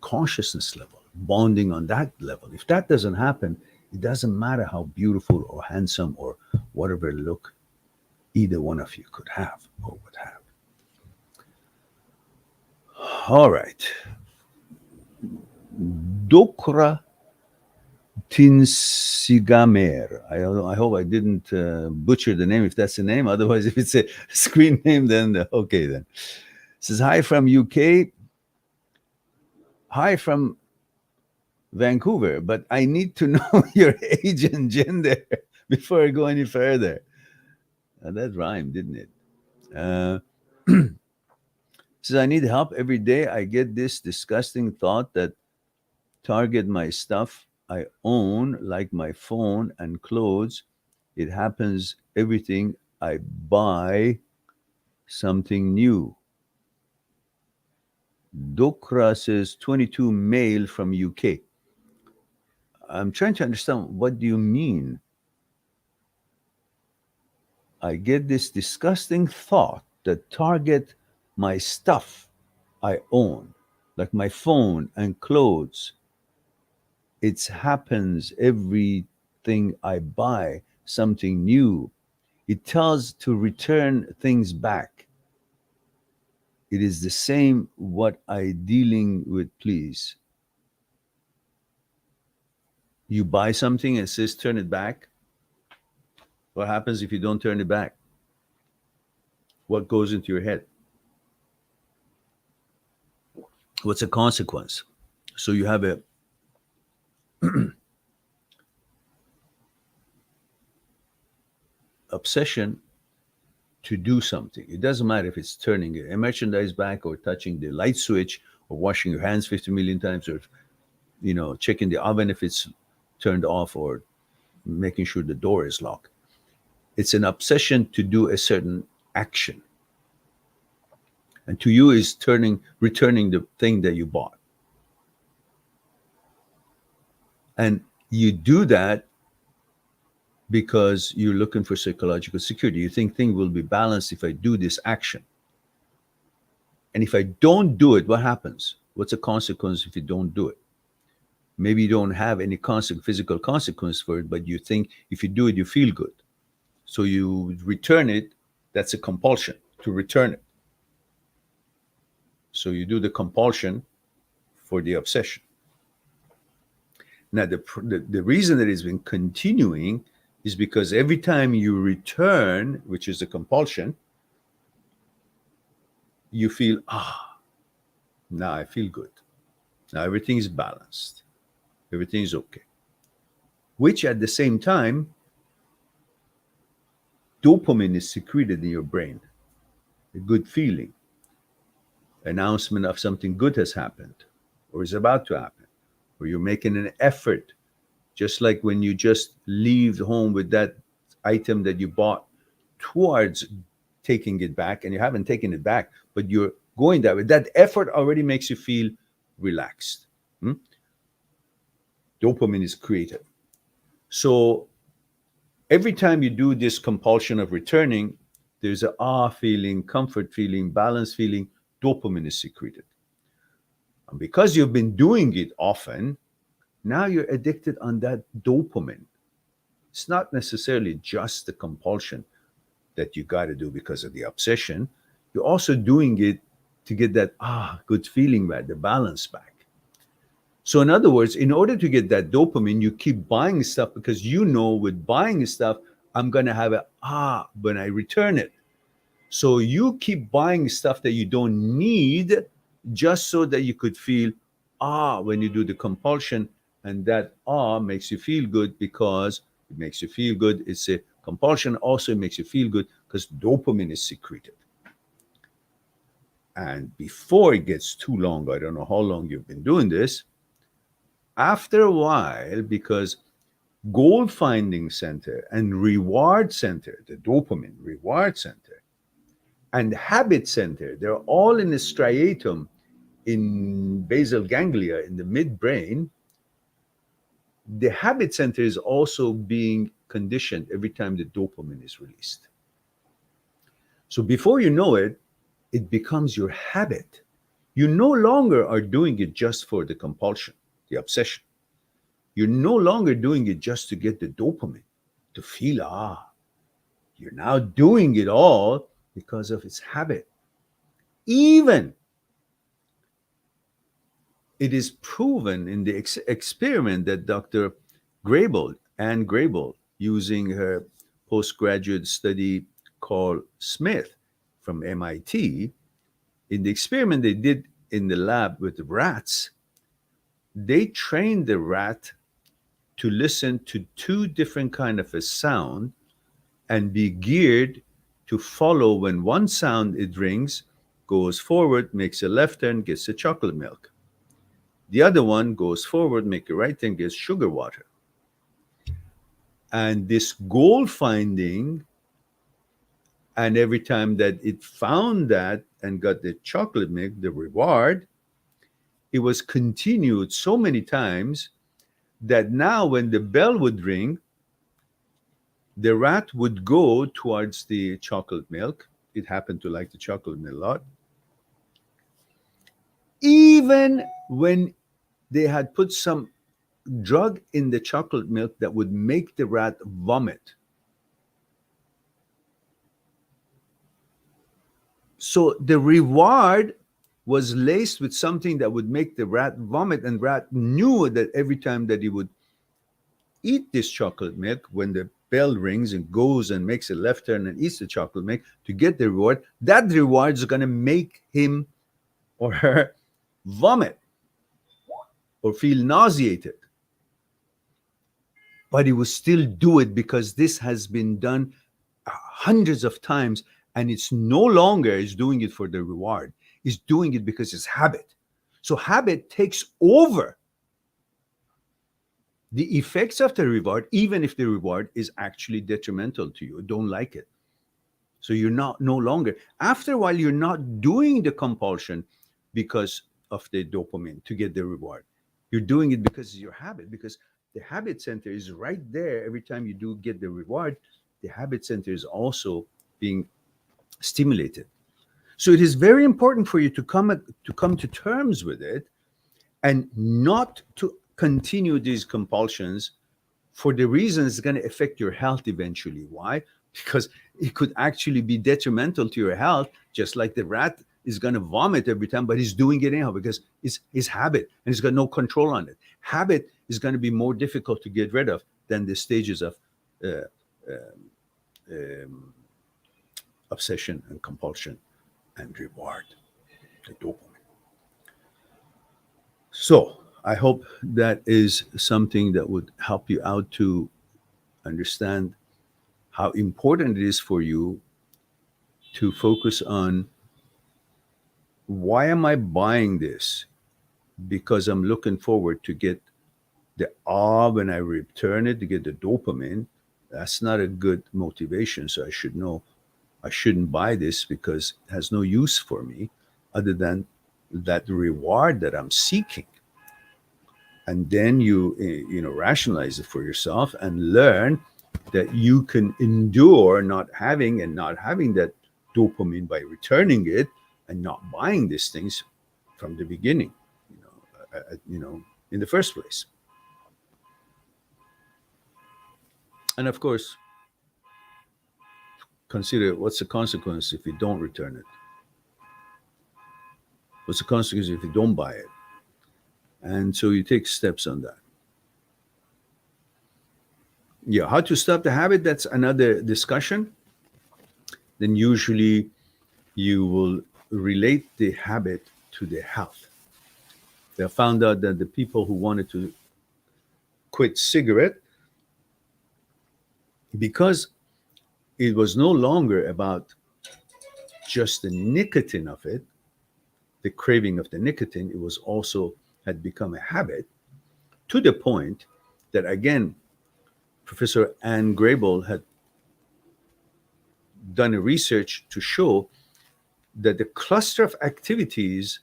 consciousness level, bonding on that level. If that doesn't happen, it doesn't matter how beautiful or handsome or whatever look either one of you could have or would have. All right. Dokra Tinsigamer. I hope I didn't butcher the name, if that's the name. Otherwise, if it's a screen name, then okay then. Says, hi from UK. Hi from Vancouver, but I need to know your age and gender before I go any further. That rhymed, didn't it? Says, I need help every day. I get this disgusting thought that target my stuff I own, like my phone and clothes. It happens everything I buy something new. Dokra says 22 male from UK. I'm trying to understand, what do you mean? I get this disgusting thought that target my stuff I own, like my phone and clothes. It happens everything I buy something new. It tells to return things back. It is the same what I dealing with, please. You buy something and it says turn it back. What happens if you don't turn it back? What goes into your head? What's the consequence? So you have a obsession to do something. It doesn't matter if it's turning a merchandise back or touching the light switch or washing your hands 50 million times, or checking the oven if it's turned off, or making sure the door is locked. It's an obsession to do a certain action. And to you is returning the thing that you bought. And you do that because you're looking for psychological security. You think things will be balanced if I do this action. And if I don't do it, what happens? What's the consequence if you don't do it? Maybe you don't have any physical consequence for it, but you think if you do it, you feel good. So you return it. That's a compulsion to return it. So you do the compulsion for the obsession. Now, the reason that it's been continuing is because every time you return, which is a compulsion, you feel, now I feel good. Now everything is balanced. Everything is okay. Which at the same time, dopamine is secreted in your brain. A good feeling. Announcement of something good has happened or is about to happen, or you're making an effort. Just like when you just leave home with that item that you bought towards taking it back, and you haven't taken it back, but you're going that way. That effort already makes you feel relaxed. Dopamine is created. So every time you do this compulsion of returning, there's a feeling, comfort feeling, balance feeling. Dopamine is secreted. And because you've been doing it often, now you're addicted on that dopamine. It's not necessarily just the compulsion that you got to do because of the obsession. You're also doing it to get that good feeling back, the balance back. So in other words, in order to get that dopamine, you keep buying stuff because with buying stuff, I'm going to have when I return it. So you keep buying stuff that you don't need just so that you could feel when you do the compulsion, and that makes you feel good because it makes you feel good. It's a compulsion also makes you feel good because dopamine is secreted. And before it gets too long, I don't know how long you've been doing this, after a while, because goal finding center and reward center, the dopamine reward center, and habit center, they're all in the striatum in basal ganglia in the midbrain. The habit center is also being conditioned every time the dopamine is released. So before you know it, it becomes your habit. You no longer are doing it just for the compulsion, the obsession. You're no longer doing it just to get the dopamine, to feel You're now doing it all because of its habit. Even it is proven in the experiment that Dr. Anne Grable, using her postgraduate study called Smith from MIT, in the experiment they did in the lab with the rats, they trained the rat to listen to two different kind of a sound and be geared to follow when one sound it rings, goes forward, makes a left turn, gets the chocolate milk. The other one goes forward, make a right turn, gets sugar water. And this goal finding, and every time that it found that and got the chocolate milk, the reward, it was continued so many times that now when the bell would ring, the rat would go towards the chocolate milk. It happened to like the chocolate milk a lot. Even when they had put some drug in the chocolate milk that would make the rat vomit. So the reward was laced with something that would make the rat vomit, and rat knew that every time that he would eat this chocolate milk, when the bell rings and goes and makes a left turn and eats the chocolate milk to get the reward, that reward is going to make him or her vomit or feel nauseated. But he will still do it because this has been done hundreds of times, and it's no longer is doing it for the reward. It's doing it because it's habit. So habit takes over the effects of the reward, even if the reward is actually detrimental to you, don't like it. So you're no longer, after a while, you're not doing the compulsion because of the dopamine to get the reward. You're doing it because it's your habit, because the habit center is right there. Every time you do get the reward, the habit center is also being stimulated. So it is very important for you to come to terms with it and not to continue these compulsions for the reason it's going to affect your health eventually. Why? Because it could actually be detrimental to your health, just like the rat is going to vomit every time, but he's doing it anyhow because it's his habit and he's got no control on it. Habit is going to be more difficult to get rid of than the stages of obsession and compulsion and reward, the dopamine. So I hope that is something that would help you out to understand how important it is for you to focus on, why am I buying this? Because I'm looking forward to get the when I return it, to get the dopamine. That's not a good motivation. So I should know I shouldn't buy this because it has no use for me other than that reward that I'm seeking. And then you rationalize it for yourself and learn that you can endure not having that dopamine by returning it and not buying these things from the beginning, in the first place. And of course, consider what's the consequence if you don't return it. What's the consequence if you don't buy it? And so you take steps on that. Yeah, how to stop the habit, that's another discussion. Then usually you will relate the habit to the health. They found out that the people who wanted to quit cigarette, because it was no longer about just the nicotine of it, the craving of the nicotine, it was also had become a habit, to the point that, again, Professor Anne Grable had done a research to show that the cluster of activities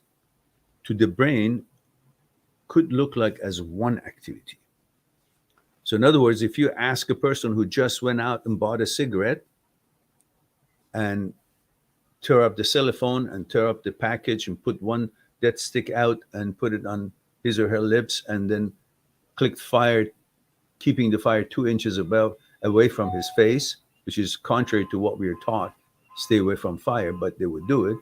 to the brain could look like as one activity. So in other words, if you ask a person who just went out and bought a cigarette and tear up the cellophane and tear up the package and put one dead stick out and put it on his or her lips and then clicked fire, keeping the fire 2 inches above away from his face, which is contrary to what we are taught, stay away from fire, but they would do it.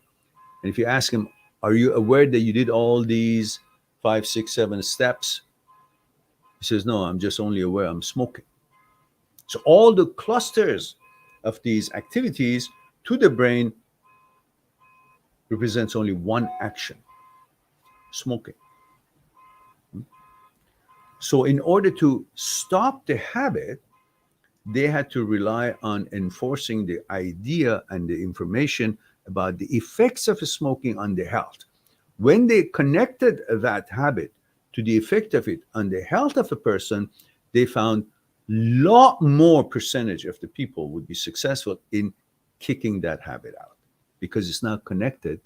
And if you ask him, are you aware that you did all these 5, 6, 7 steps? He says, no, I'm just only aware I'm smoking. So all the clusters of these activities to the brain represents only one action, smoking. So in order to stop the habit, they had to rely on enforcing the idea and the information about the effects of smoking on the health. When they connected that habit to the effect of it on the health of a person, they found lot more percentage of the people would be successful in kicking that habit out, because it's now connected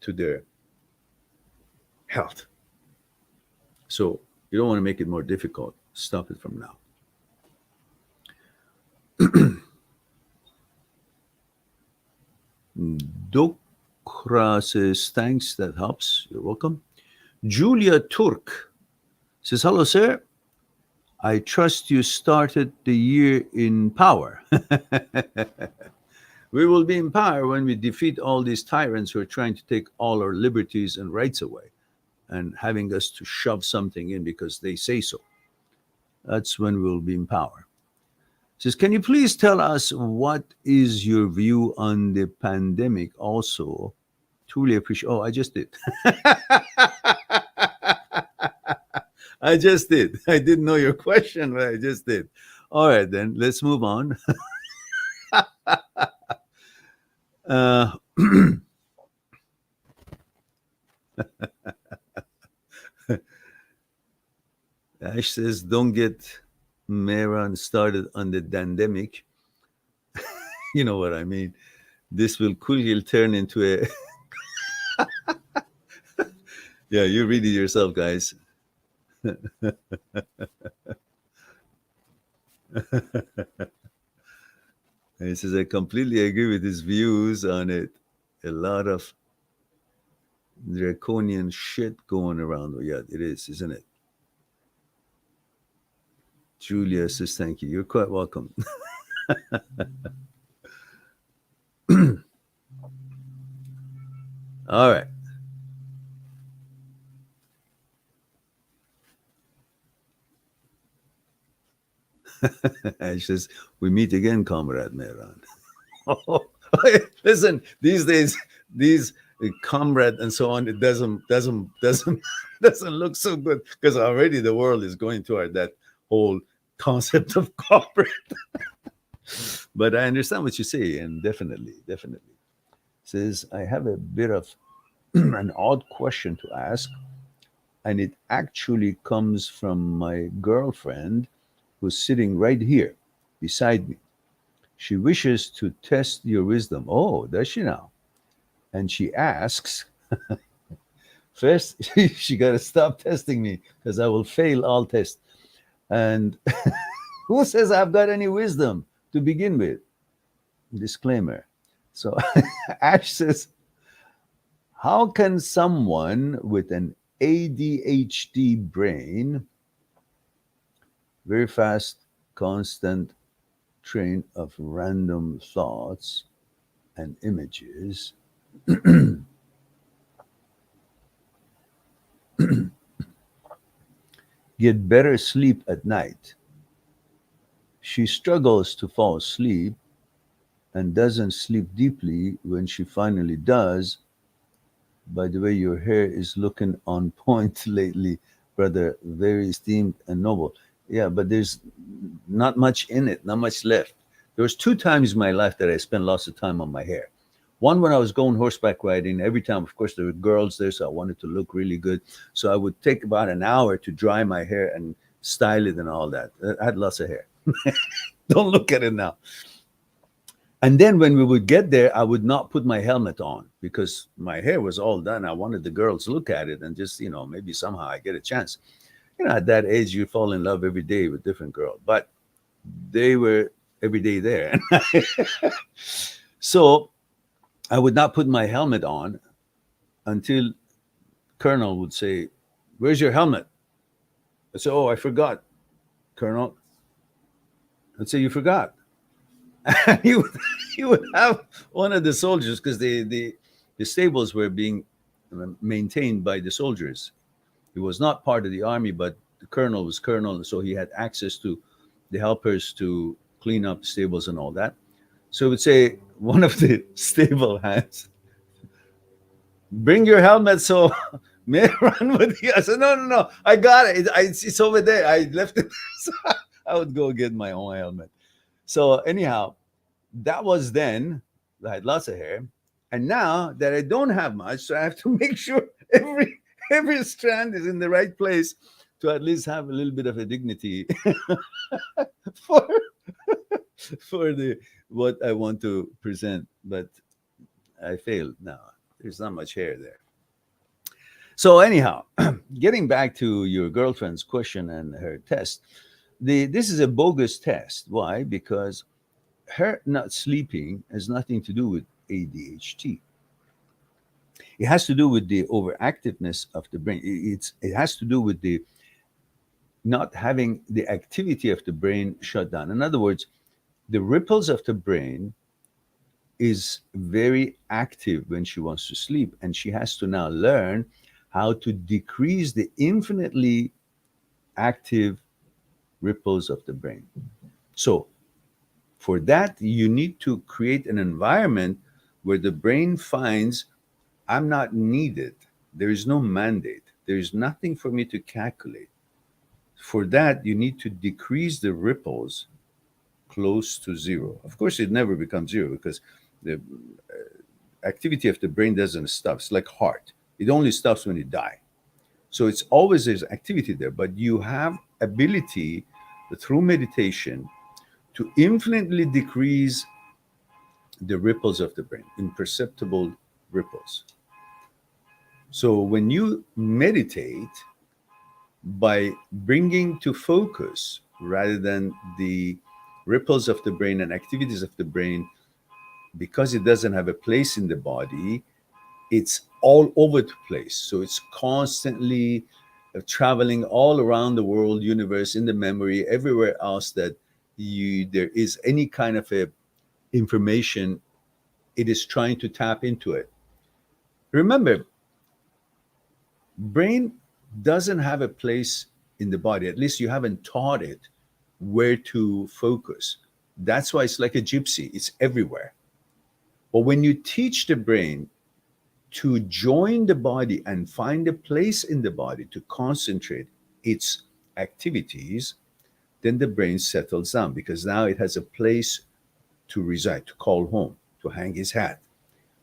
to their health. So you don't want to make it more difficult. Stop it from now. Dokra says, thanks, that helps. You're welcome. Julia Turk says, hello, sir. I trust you started the year in power. We will be in power when we defeat all these tyrants who are trying to take all our liberties and rights away and having us to shove something in because they say so. That's when we'll be in power. Says, can you please tell us what is your view on the pandemic also? Truly appreciate. Oh, I just did. I just did. I didn't know your question, but I just did. All right, then let's move on. uh, Ash says, don't get Mehran started on the pandemic. You know what I mean. This will quickly turn into a. Yeah, you read it yourself, guys. And he says, I completely agree with his views on it. A lot of draconian shit going around. Well, yeah, it is, isn't it? Julia says, thank you. You're quite welcome. All right. Ash says, we meet again, Comrade Mehran. Listen, these days, these comrade and so on, it doesn't look so good, because already the world is going toward that whole concept of corporate. But I understand what you say, and definitely. Says, I have a bit of an odd question to ask, and it actually comes from my girlfriend who's sitting right here beside me. She wishes to test your wisdom. Oh, does she now? And she asks, first, she got to stop testing me because I will fail all tests. And who says I've got any wisdom to begin with? Disclaimer. So Ash says, how can someone with an ADHD brain, very fast, constant train of random thoughts and images, get better sleep at night She struggles to fall asleep and doesn't sleep deeply. When she finally does, by the way, your hair is looking on point lately, brother. Very esteemed and noble. Yeah, but there's not much in it, not much left. There was two times in my life that I spent lots of time on my hair. One when I was going horseback riding. Every time, of course, there were girls there, so I wanted to look really good. So I would take about an hour to dry my hair and style it and all that. I had lots of hair. Don't look at it now. And then when we would get there, I would not put my helmet on because my hair was all done. I wanted the girls to look at it and just, maybe somehow I get a chance. At that age, you fall in love every day with different girls, but they were every day there. So I would not put my helmet on until Colonel would say, "Where's your helmet?" I said, "Oh, I forgot, Colonel." I'd say, "You forgot." And he would have one of the soldiers, because the stables were being maintained by the soldiers. He was not part of the army, but the colonel was colonel, so he had access to the helpers to clean up the stables and all that. So he would say, one of the stable hands, "Bring your helmet so may I run with you." I said, "No, no, no, I got it. It's over there. I left it." So I would go get my own helmet. So anyhow, that was then. I had lots of hair, and now that I don't have much, so I have to make sure every strand is in the right place to at least have a little bit of a dignity for for the what I want to present. But I failed. Now there's not much hair there. So anyhow, getting back to your girlfriend's question and her test, this is a bogus test. Why? Because her not sleeping has nothing to do with ADHD. It has to do with the overactiveness of the brain. It has to do with the not having the activity of the brain shut down. In other words, the ripples of the brain is very active when she wants to sleep, and she has to now learn how to decrease the infinitely active ripples of the brain. So for that, you need to create an environment where the brain finds, I'm not needed. There is no mandate. There is nothing for me to calculate. For that, you need to decrease the ripples close to zero. Of course, it never becomes zero because the activity of the brain doesn't stop. It's like heart. It only stops when you die. So it's always there's activity there, but you have ability through meditation to infinitely decrease the ripples of the brain, imperceptible ripples. So when you meditate, by bringing to focus rather than the ripples of the brain and activities of the brain, because it doesn't have a place in the body, it's all over the place. So it's constantly traveling all around the world, universe, in the memory, everywhere else that there is any kind of a information, it is trying to tap into it. Remember, brain doesn't have a place in the body. At least you haven't taught it where to focus. That's why it's like a gypsy. It's everywhere. But when you teach the brain to join the body and find a place in the body to concentrate its activities, then the brain settles down because now it has a place to reside, to call home, to hang his hat.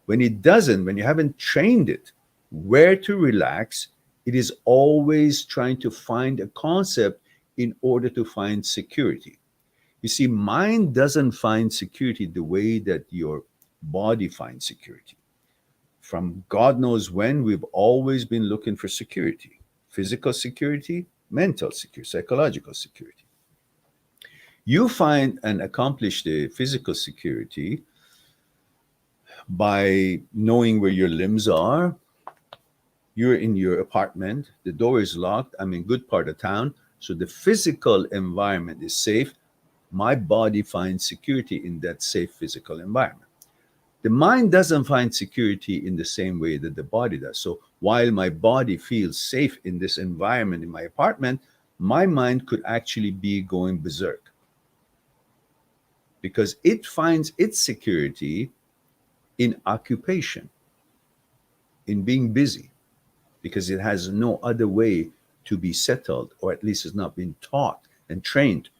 When it doesn't, when you haven't trained it where to relax, it is always trying to find a concept in order to find security. You see, mind doesn't find security the way that your body finds security. From God knows when, we've always been looking for security: physical security, mental security, psychological security. You find and accomplish the physical security by knowing where your limbs are. You're in your apartment, the door is locked, I'm in good part of town, so the physical environment is safe. My body finds security in that safe physical environment. The mind doesn't find security in the same way that the body does. So while my body feels safe in this environment in my apartment, my mind could actually be going berserk. because it finds its security in occupation, in being busy, because it has no other way to be settled, or at least has not been taught and trained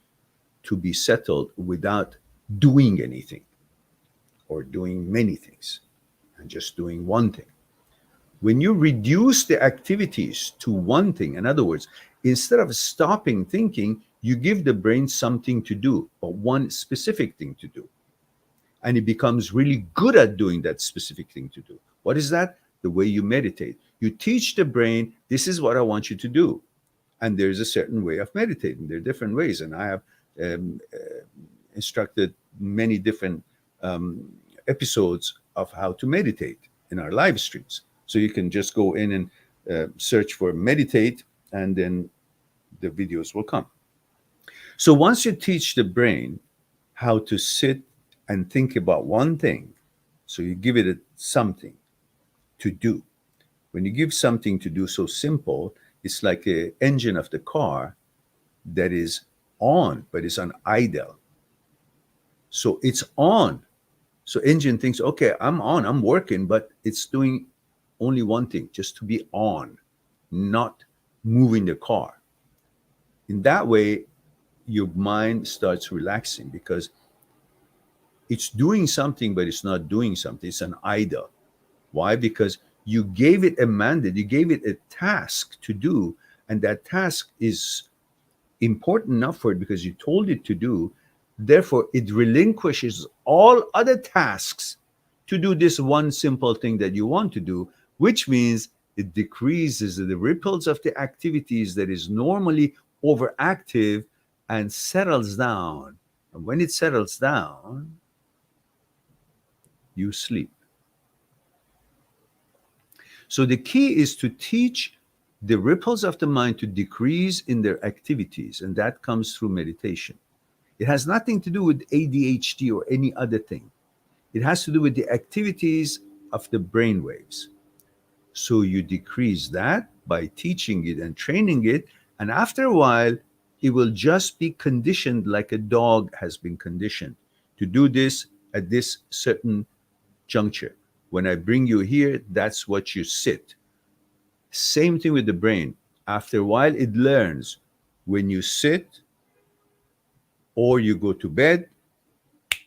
to be settled without doing anything or doing many things and just doing one thing. When you reduce the activities to one thing, in other words, instead of stopping thinking, you give the brain something to do, but one specific thing to do. And it becomes really good at doing that specific thing to do. What is that? The way you meditate. You teach the brain, this is what I want you to do. And there's a certain way of meditating. There are different ways. And I have um, instructed many different um, episodes of how to meditate in our live streams. So you can just go in and search for meditate, and then the videos will come. So once you teach the brain how to sit and think about one thing, so you give it something to do. When you give something to do so simple, it's like an engine of the car that is on, but it's on idle. So it's on. So engine thinks, okay, I'm on, I'm working, but it's doing only one thing, just to be on, not moving the car. In that way, your mind starts relaxing because it's doing something, but it's not doing something. It's an idle. Why? Because you gave it a mandate, you gave it a task to do, and that task is important enough for it because you told it to do. Therefore, it relinquishes all other tasks to do this one simple thing that you want to do, which means it decreases the ripples of the activities that is normally overactive and settles down. And when it settles down, you sleep. So the key is to teach the ripples of the mind to decrease in their activities, and that comes through meditation. It has nothing to do with ADHD or any other thing. It has to do with the activities of the brain waves. So you decrease that by teaching it and training it, and after a while, it will just be conditioned like a dog has been conditioned to do this at this certain juncture. When I bring you here, that's what you sit. Same thing with the brain. After a while, it learns when you sit or you go to bed,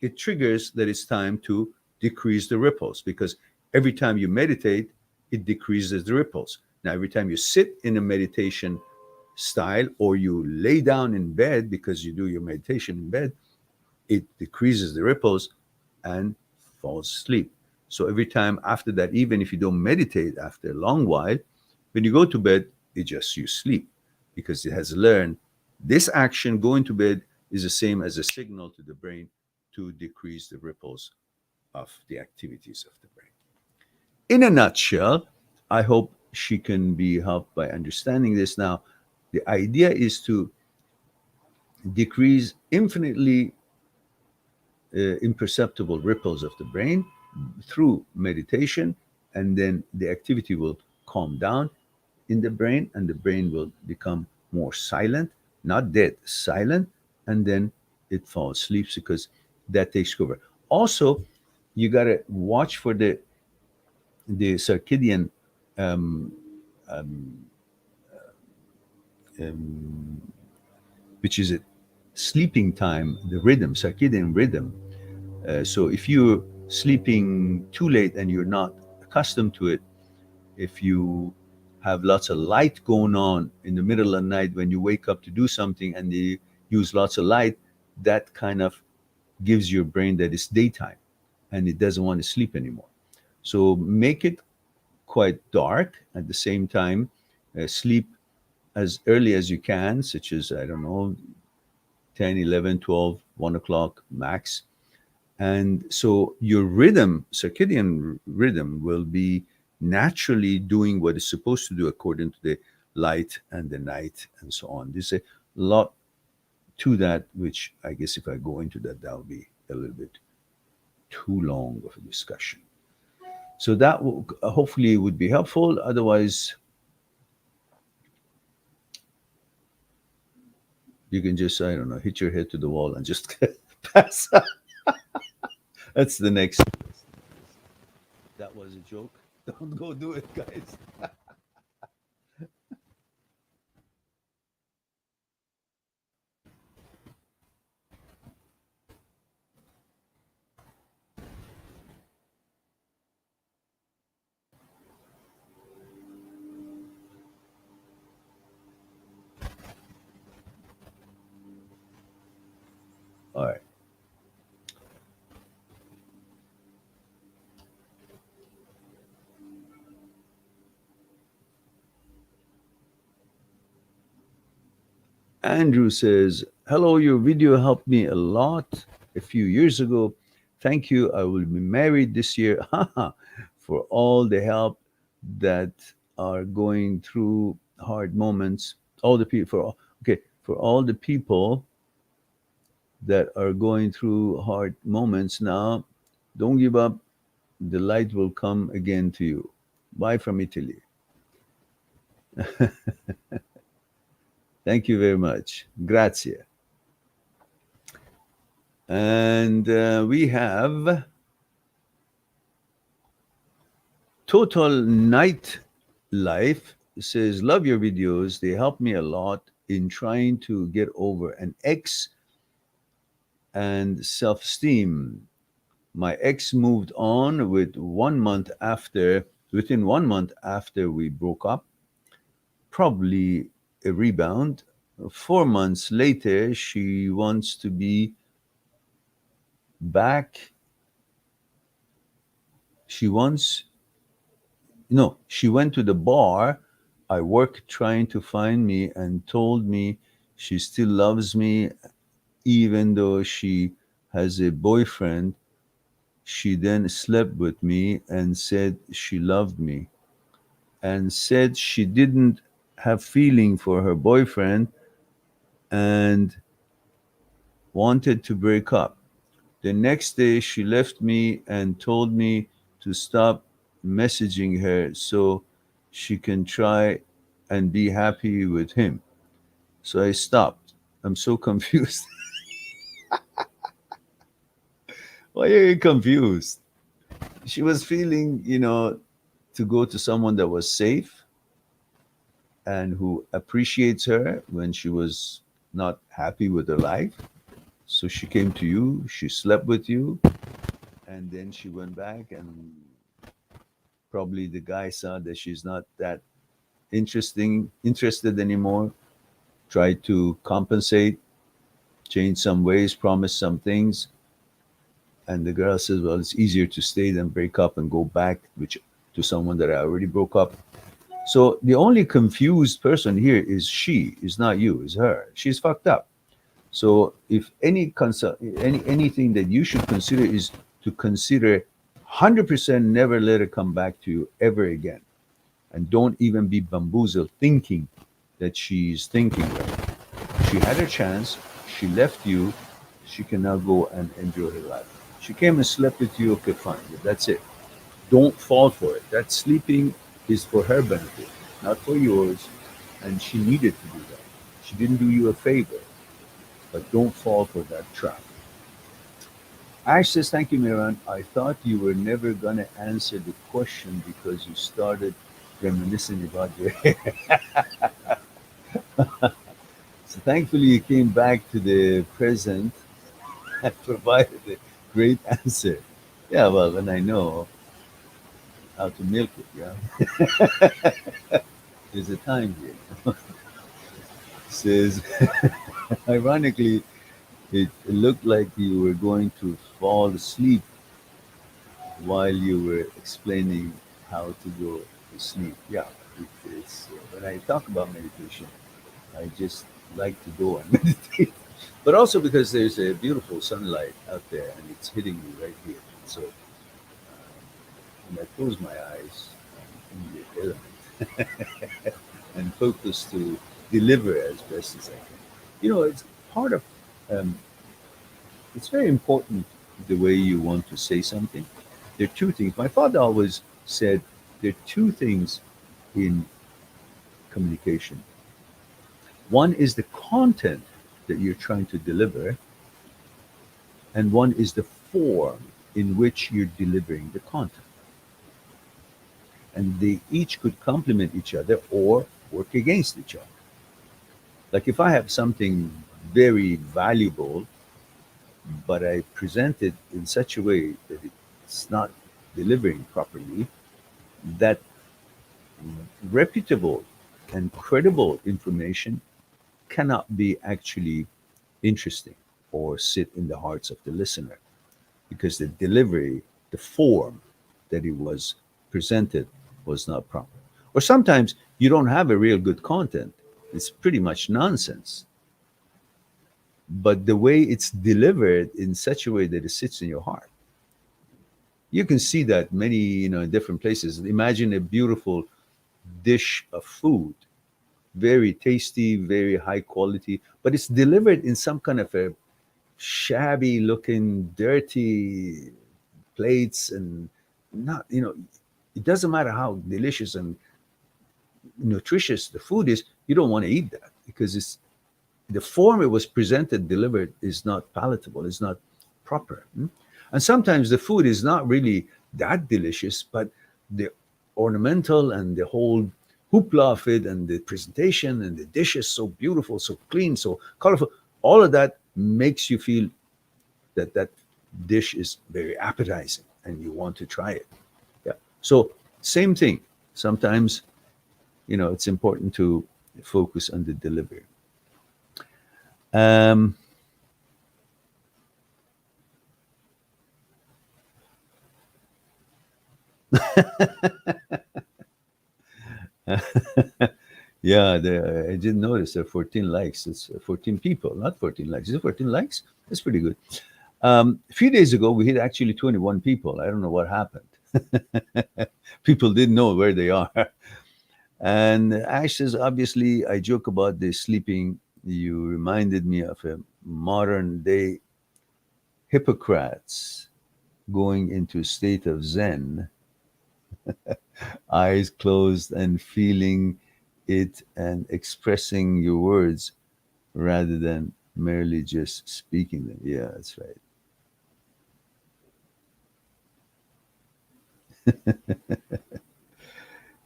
it triggers that it's time to decrease the ripples, because every time you meditate, it decreases the ripples. Now, every time you sit in a meditation style or you lay down in bed because you do your meditation in bed, it decreases the ripples and falls asleep. So every time after that, even if you don't meditate after a long while, when you go to bed, it just you sleep, because it has learned this action, going to bed, is the same as a signal to the brain to decrease the ripples of the activities of the brain. In a nutshell, I hope she can be helped by understanding this. Now, the idea is to decrease infinitely imperceptible ripples of the brain through meditation, and then the activity will calm down in the brain, and the brain will become more silent, not dead, silent, and then it falls asleep because that takes over. Also, you got to watch for the circadian um, um, um, which is a sleeping time, the rhythm, circadian rhythm. So if you're sleeping too late and you're not accustomed to it, if you have lots of light going on in the middle of the night when you wake up to do something and you use lots of light, that kind of gives your brain that it's daytime and it doesn't want to sleep anymore. So make it quite dark. At the same time, sleep as early as you can, such as, I don't know, 10, 11, 12, 1 o'clock max. And so your rhythm, circadian rhythm, will be naturally doing what it's supposed to do according to the light and the night and so on. There's a lot to that, which I guess if I go into that, that'll be a little bit too long of a discussion. So that hopefully would be helpful. Otherwise, you can just, I don't know, hit your head to the wall and just pass out. That's the next. That was a joke. Don't go do it, guys. All right. Andrew says, "Hello, your video helped me a lot a few years ago. Thank you. I will be married this year." Haha, for all the help that are going through hard moments. All the people for okay, for all the people that are going through hard moments now, don't give up. The light will come again to you. Bye from Italy. Thank you very much. Grazie. And we have Total Night Life says, love your videos. They help me a lot in trying to get over an ex and self esteem. My ex moved on within 1 month after we broke up, probably a rebound. 4 months later, she wants to be back. She wants No, she went to the bar I work trying to find me and told me she still loves me even though she has a boyfriend. She then slept with me and said she loved me and said she didn't have feeling for her boyfriend and wanted to break up. The next day she left me and told me to stop messaging her so she can try and be happy with him. So I stopped. I'm so confused. Why are you confused? She was feeling, to go to someone that was safe and who appreciates her when she was not happy with her life. So she came to you, she slept with you, and then she went back, and probably the guy saw that she's not that interested anymore, tried to compensate, change some ways, promise some things. And the girl says, well, it's easier to stay than break up and go back to someone that I already broke up. So the only confused person here is not you, is her. She's fucked up. So if anything that you should consider is to consider 100% never let it come back to you ever again. And don't even be bamboozled thinking that she's thinking right. She had her chance. She left you. She can now go and enjoy her life. She came and slept with you. Okay, fine. That's it. Don't fall for it. That sleeping is for her benefit, not for yours. And she needed to do that. She didn't do you a favor, but don't fall for that trap. Ash says, thank you, Miran. I thought you were never going to answer the question because you started reminiscing about your hair. So thankfully, you came back to the present and provided a great answer. Yeah, well, when I know how to milk it, yeah. There's a time here. Says, ironically, it looked like you were going to fall asleep while you were explaining how to go to sleep. Yeah, it's, when I talk about meditation, I just like to go and meditate. But also because there's a beautiful sunlight out there and it's hitting me right here. So when I close my eyes, I'm in the element and focus to deliver as best as I can. It's part of, um, it's very important the way you want to say something. There are two things. My father always said there are two things in communication. One is the content that you're trying to deliver, and one is the form in which you're delivering the content. And they each could complement each other or work against each other. Like if I have something very valuable, but I present it in such a way that it's not delivering properly, that reputable and credible information cannot be actually interesting or sit in the hearts of the listener because the delivery, the form that it was presented was not proper. Or sometimes you don't have a real good content, it's pretty much nonsense. But the way it's delivered in such a way that it sits in your heart, you can see that many, in different places. Imagine a beautiful dish of food, very tasty, very high quality, but it's delivered in some kind of a shabby looking, dirty plates, and not, it doesn't matter how delicious and nutritious the food is, you don't want to eat that because it's the form it was presented, delivered is not palatable, it's not proper. And sometimes the food is not really that delicious, but the ornamental and the whole hoopla of it and the presentation and the dishes so beautiful, so clean, so colorful, all of that makes you feel that that dish is very appetizing and you want to try it. Yeah. So same thing. Sometimes, it's important to focus on the delivery. Um, yeah, I didn't notice there are 14 likes. It's 14 people, not 14 likes. Is it 14 likes? That's pretty good. A few days ago, we hit actually 21 people. I don't know what happened. People didn't know where they are. And Ash says, obviously, I joke about the sleeping. You reminded me of a modern day Hippocrates going into a state of Zen, eyes closed and feeling it and expressing your words rather than merely just speaking them. Yeah, that's right.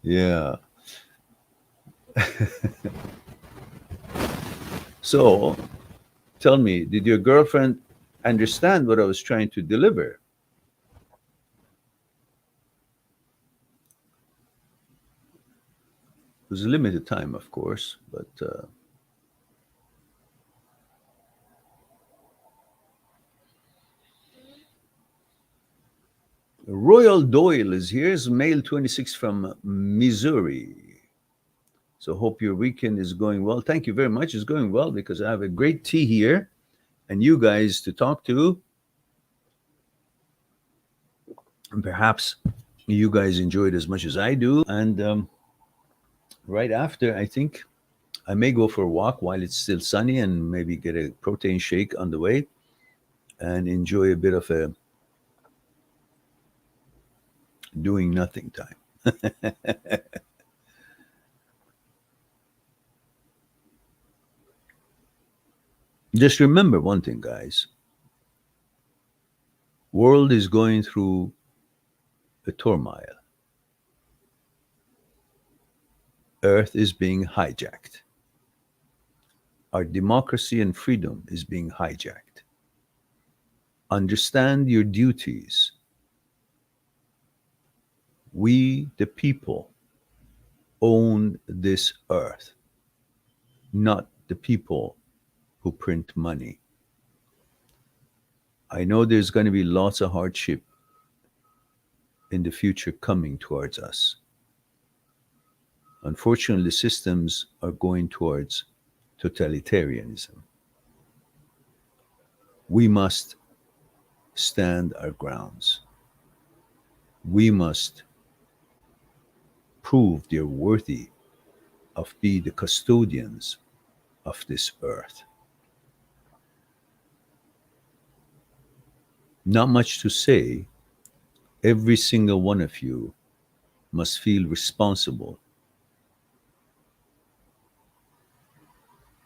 Yeah. So tell me, did your girlfriend understand what I was trying to deliver? It was a limited time, of course, but Royal Doyle is here. Is male 26 from Missouri. So hope your weekend is going well. Thank you very much. It's going well because I have a great tea here and you guys to talk to. And perhaps you guys enjoy it as much as I do. And right after, I think I may go for a walk while it's still sunny and maybe get a protein shake on the way and enjoy a bit of a doing nothing time. Just remember one thing, guys. World is going through a turmoil. Earth is being hijacked. Our democracy and freedom is being hijacked. Understand your duties. We, the people, own this earth, not the people who print money. I know there's going to be lots of hardship in the future coming towards us. Unfortunately, the systems are going towards totalitarianism. We must stand our grounds. We must prove they're worthy of be the custodians of this earth. Not much to say. Every single one of you must feel responsible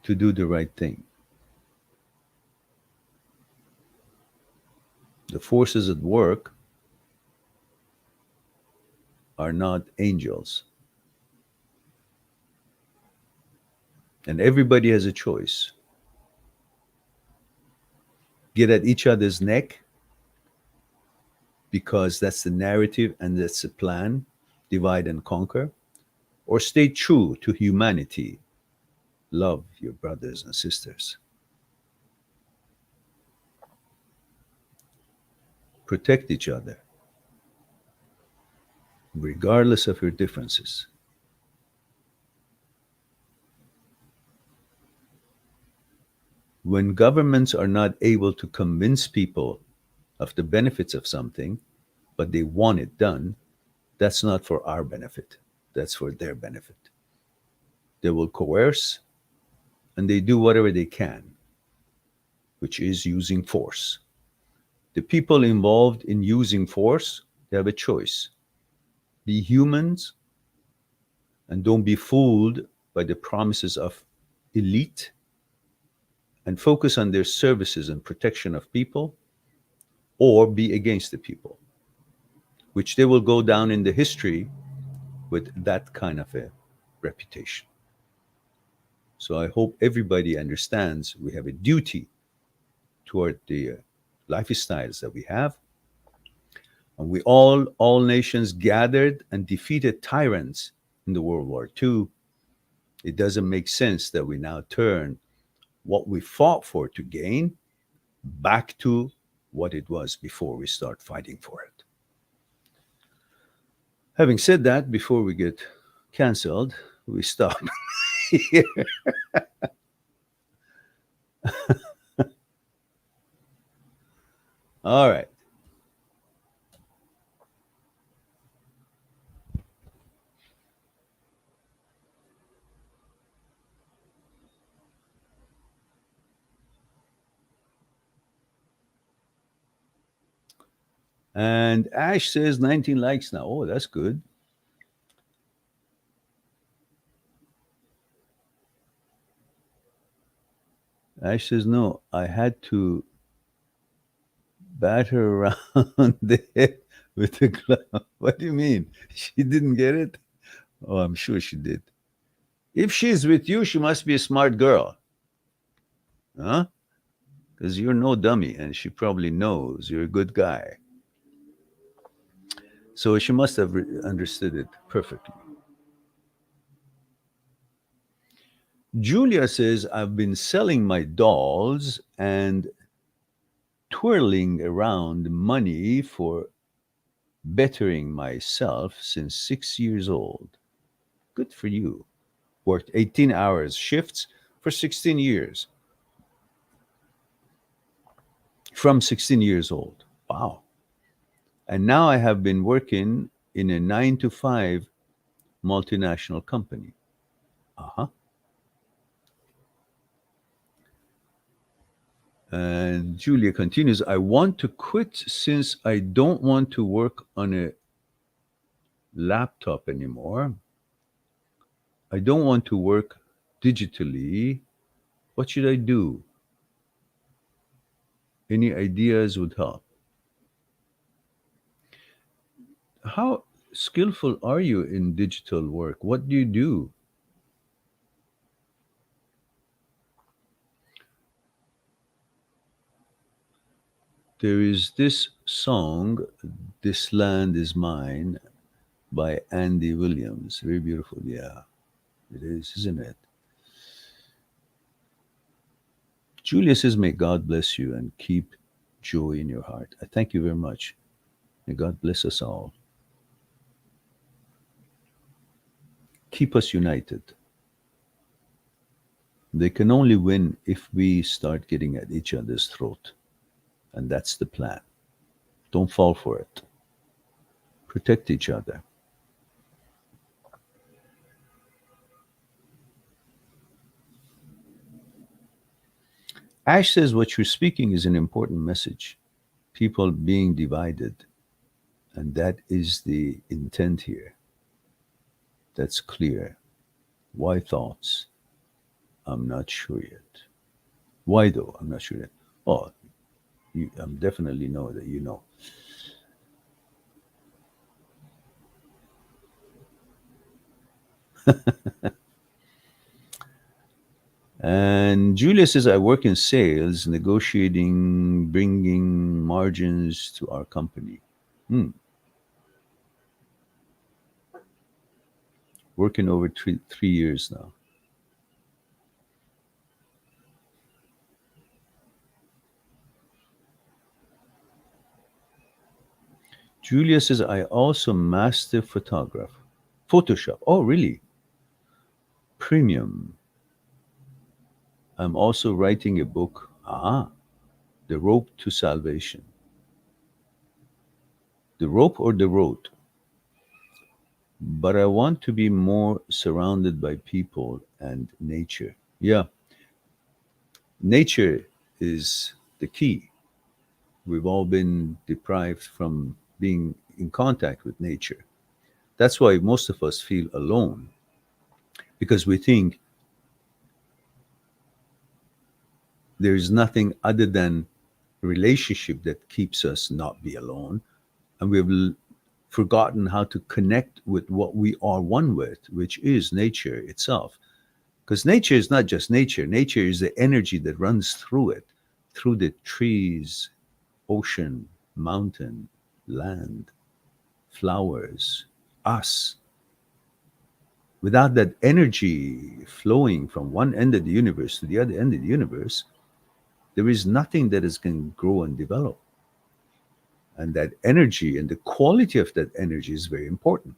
to do the right thing. The forces at work are not angels. And everybody has a choice. Get at each other's neck because that's the narrative and that's the plan, divide and conquer, or stay true to humanity, love your brothers and sisters, protect each other, regardless of your differences. When governments are not able to convince people of the benefits of something, but they want it done, that's not for our benefit. That's for their benefit. They will coerce and they do whatever they can, which is using force. The people involved in using force, they have a choice. Be humans and don't be fooled by the promises of elite and focus on their services and protection of people, or be against the people, which they will go down in the history with that kind of a reputation. So I hope everybody understands we have a duty toward the lifestyles that we have. And we all nations gathered and defeated tyrants in the World War II. It doesn't make sense that we now turn what we fought for to gain back to what it was before we start fighting for it. Having said that, before we get canceled, we stop here. All right. And Ash says 19 likes now. Oh, that's good. Ash says, no, I had to bat her around the head with a glove. What do you mean? She didn't get it? Oh, I'm sure she did. If she's with you, she must be a smart girl. Huh? Because you're no dummy and she probably knows you're a good guy. So she must have understood it perfectly. Julia says, I've been selling my dolls and twirling around money for bettering myself since 6 years old. Good for you. Worked 18 hours shifts for 16 years. From 16 years old. Wow. And now I have been working in a 9 to 5 multinational company. Uh-huh. And Julia continues, I want to quit since I don't want to work on a laptop anymore. I don't want to work digitally. What should I do? Any ideas would help. How skillful are you in digital work? What do you do? There is this song, This Land Is Mine, by Andy Williams. Very beautiful. Yeah, it is, isn't it? Julia says, may God bless you and keep joy in your heart. I thank you very much. May God bless us all. Keep us united. They can only win if we start getting at each other's throat. And that's the plan. Don't fall for it. Protect each other. Ash says what you're speaking is an important message. People being divided. And that is the intent here. That's clear. Why thoughts? I'm not sure yet. Why though? I'm not sure yet. Oh, definitely know that you know. And Julia says, I work in sales, negotiating, bringing margins to our company. Hmm. Working over 3 years now. Julia says, I also master photograph. Photoshop. Oh, really? Premium. I'm also writing a book. Ah, The Rope to Salvation. The rope or the road? But I want to be more surrounded by people and nature. Yeah, nature is the key. We've all been deprived from being in contact with nature. That's why most of us feel alone, because we think there's nothing other than relationship that keeps us not be alone, and we've forgotten how to connect with what we are one with, which is nature itself. Because nature is not just nature. Nature is the energy that runs through it, through the trees, ocean, mountain, land, flowers, us. Without that energy flowing from one end of the universe to the other end of the universe, there is nothing that is can grow and develop. And that energy and the quality of that energy is very important.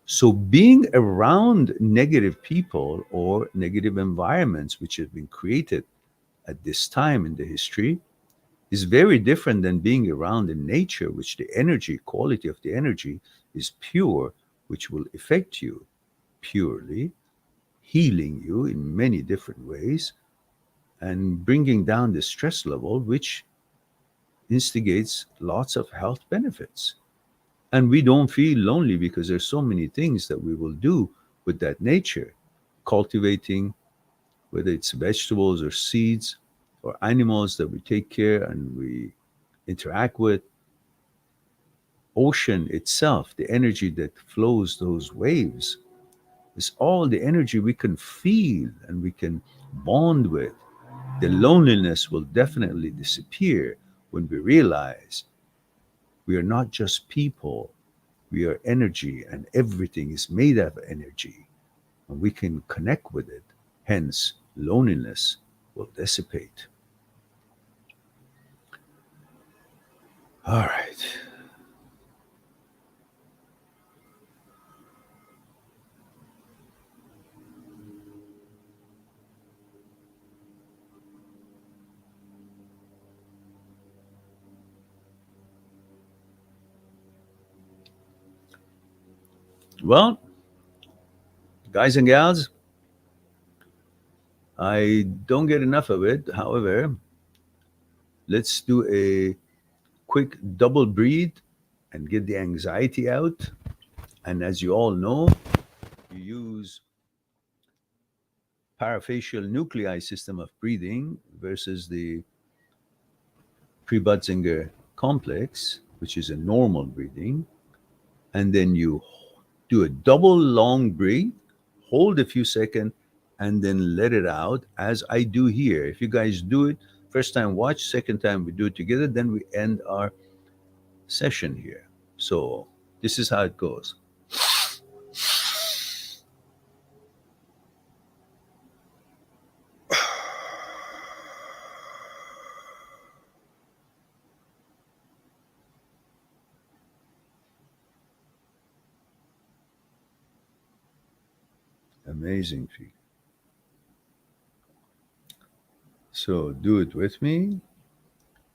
So being around negative people or negative environments which have been created at this time in the history is very different than being around in nature, which the energy, quality of the energy is pure, which will affect you purely, healing you in many different ways, and bringing down the stress level, which instigates lots of health benefits. And we don't feel lonely because there's so many things that we will do with that nature, cultivating, whether it's vegetables or seeds or animals that we take care and we interact with. Ocean itself, the energy that flows those waves, is all the energy we can feel and we can bond with. The loneliness will definitely disappear when we realize we are not just people, we are energy, and everything is made of energy, and we can connect with it. Hence, loneliness will dissipate. All right. Well, guys and gals, I don't get enough of it. However, let's do a quick double breathe and get the anxiety out. And as you all know, you use parafacial nuclei system of breathing versus the pre-Butzinger complex, which is a normal breathing. And then you do a double long breath, hold a few seconds, and then let it out as I do here. If you guys do it, first time watch, second time we do it together, then we end our session here. So this is how it goes. Amazing feat. So do it with me.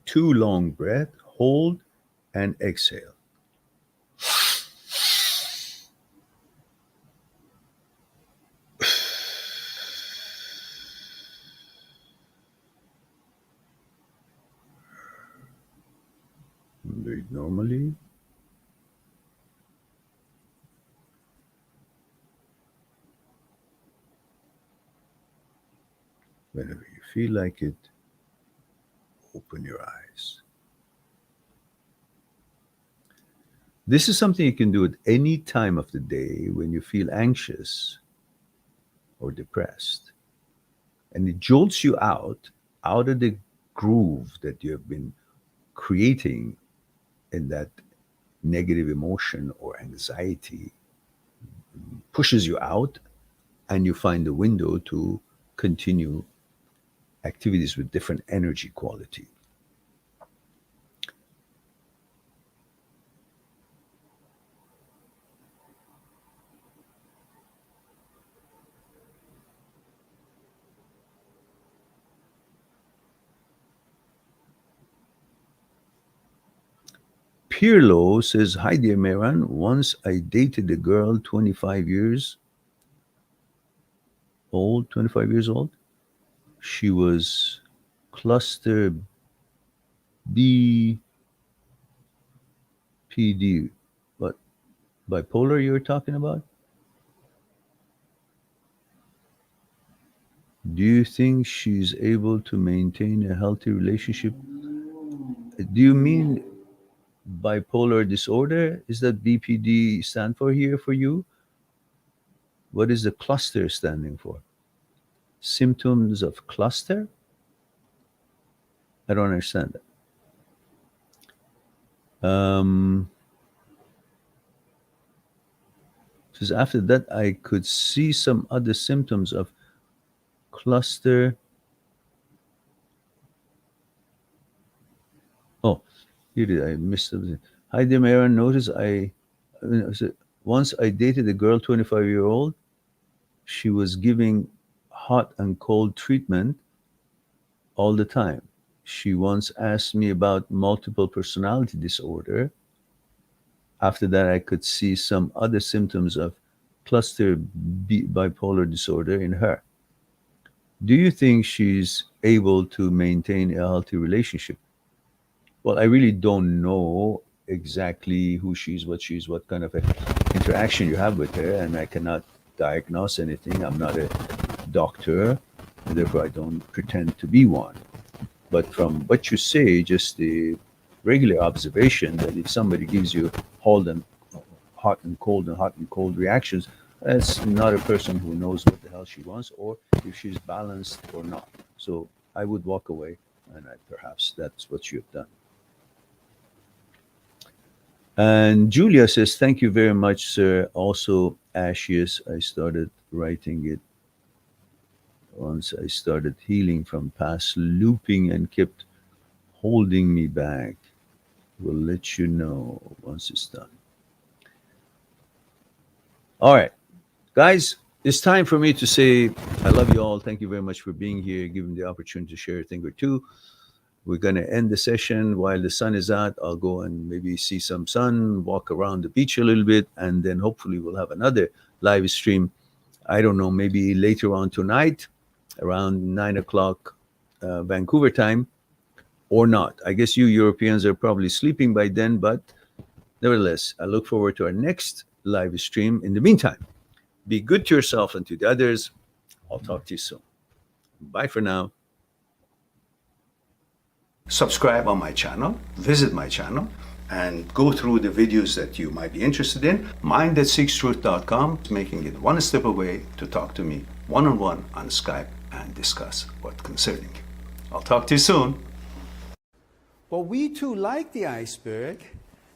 Two long breath, hold and exhale. Breathe normally. Whenever you feel like it, open your eyes. This is something you can do at any time of the day when you feel anxious or depressed. And it jolts you out of the groove that you have been creating in that negative emotion or anxiety, pushes you out, and you find a window to continue activities with different energy quality. Pirlo says, "Hi dear Meran, once I dated a girl 25 years old, 25 years old. She was cluster BPD. What, bipolar you were talking about? Do you think she's able to maintain a healthy relationship? Do you mean bipolar disorder? Is that BPD stand for here for you? What is the cluster standing for? Symptoms of cluster? I don't understand that. Says after that I could see some other symptoms of cluster. Oh, here it is. I missed something. Hi there, Aaron. Notice once I dated a girl, 25-year-old. She was giving hot and cold treatment all the time. She once asked me about multiple personality disorder. After that, I could see some other symptoms of cluster bipolar disorder in her. Do you think she's able to maintain a healthy relationship? Well, I really don't know exactly who she's, what kind of a interaction you have with her, and I cannot diagnose anything. I'm not a doctor, and therefore I don't pretend to be one. But from what you say, just the regular observation that if somebody gives you hot and cold reactions, that's not a person who knows what the hell she wants or if she's balanced or not. So I would walk away, and perhaps that's what you've done. And Julia says, "Thank you very much, sir. Also, Ashes, I started writing it once I started healing from past looping and kept holding me back. We'll let you know once it's done." All right, guys, it's time for me to say I love you all. Thank you very much for being here, giving the opportunity to share a thing or two. We're going to end the session while the sun is out. I'll go and maybe see some sun, walk around the beach a little bit, and then hopefully we'll have another live stream. I don't know, maybe later on tonight, around 9 o'clock Vancouver time, or not. I guess you Europeans are probably sleeping by then, but nevertheless, I look forward to our next live stream. In the meantime, be good to yourself and to the others. I'll talk to you soon. Bye for now. Subscribe on my channel, visit my channel, and go through the videos that you might be interested in. Mind@seekstruth.com, making it one step away to talk to me one-on-one on Skype and discuss what's concerning you. I'll talk to you soon. But we too, like the iceberg,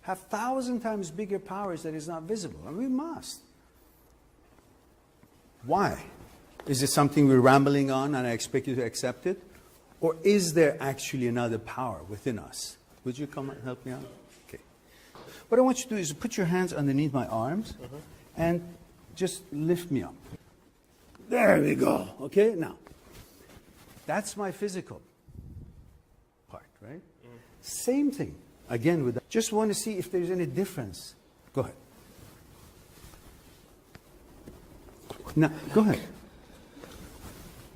have 1,000 times bigger powers that is not visible, and we must. Why? Is it something we're rambling on and I expect you to accept it? Or is there actually another power within us? Would you come and help me out? Okay. What I want you to do is put your hands underneath my arms and just lift me up. There we go. Okay, now, that's my physical part, right? Same thing. Again, with that. Just want to see if there's any difference. Go ahead. Now, go ahead.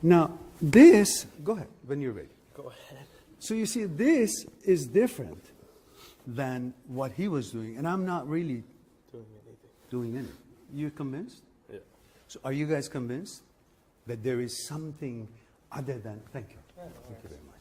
Now, this, go ahead, when you're ready. Go ahead. So you see, this is different than what he was doing, and I'm not really doing anything. You convinced? Yeah. So are you guys convinced that there is something other than, thank you. Thank you very much.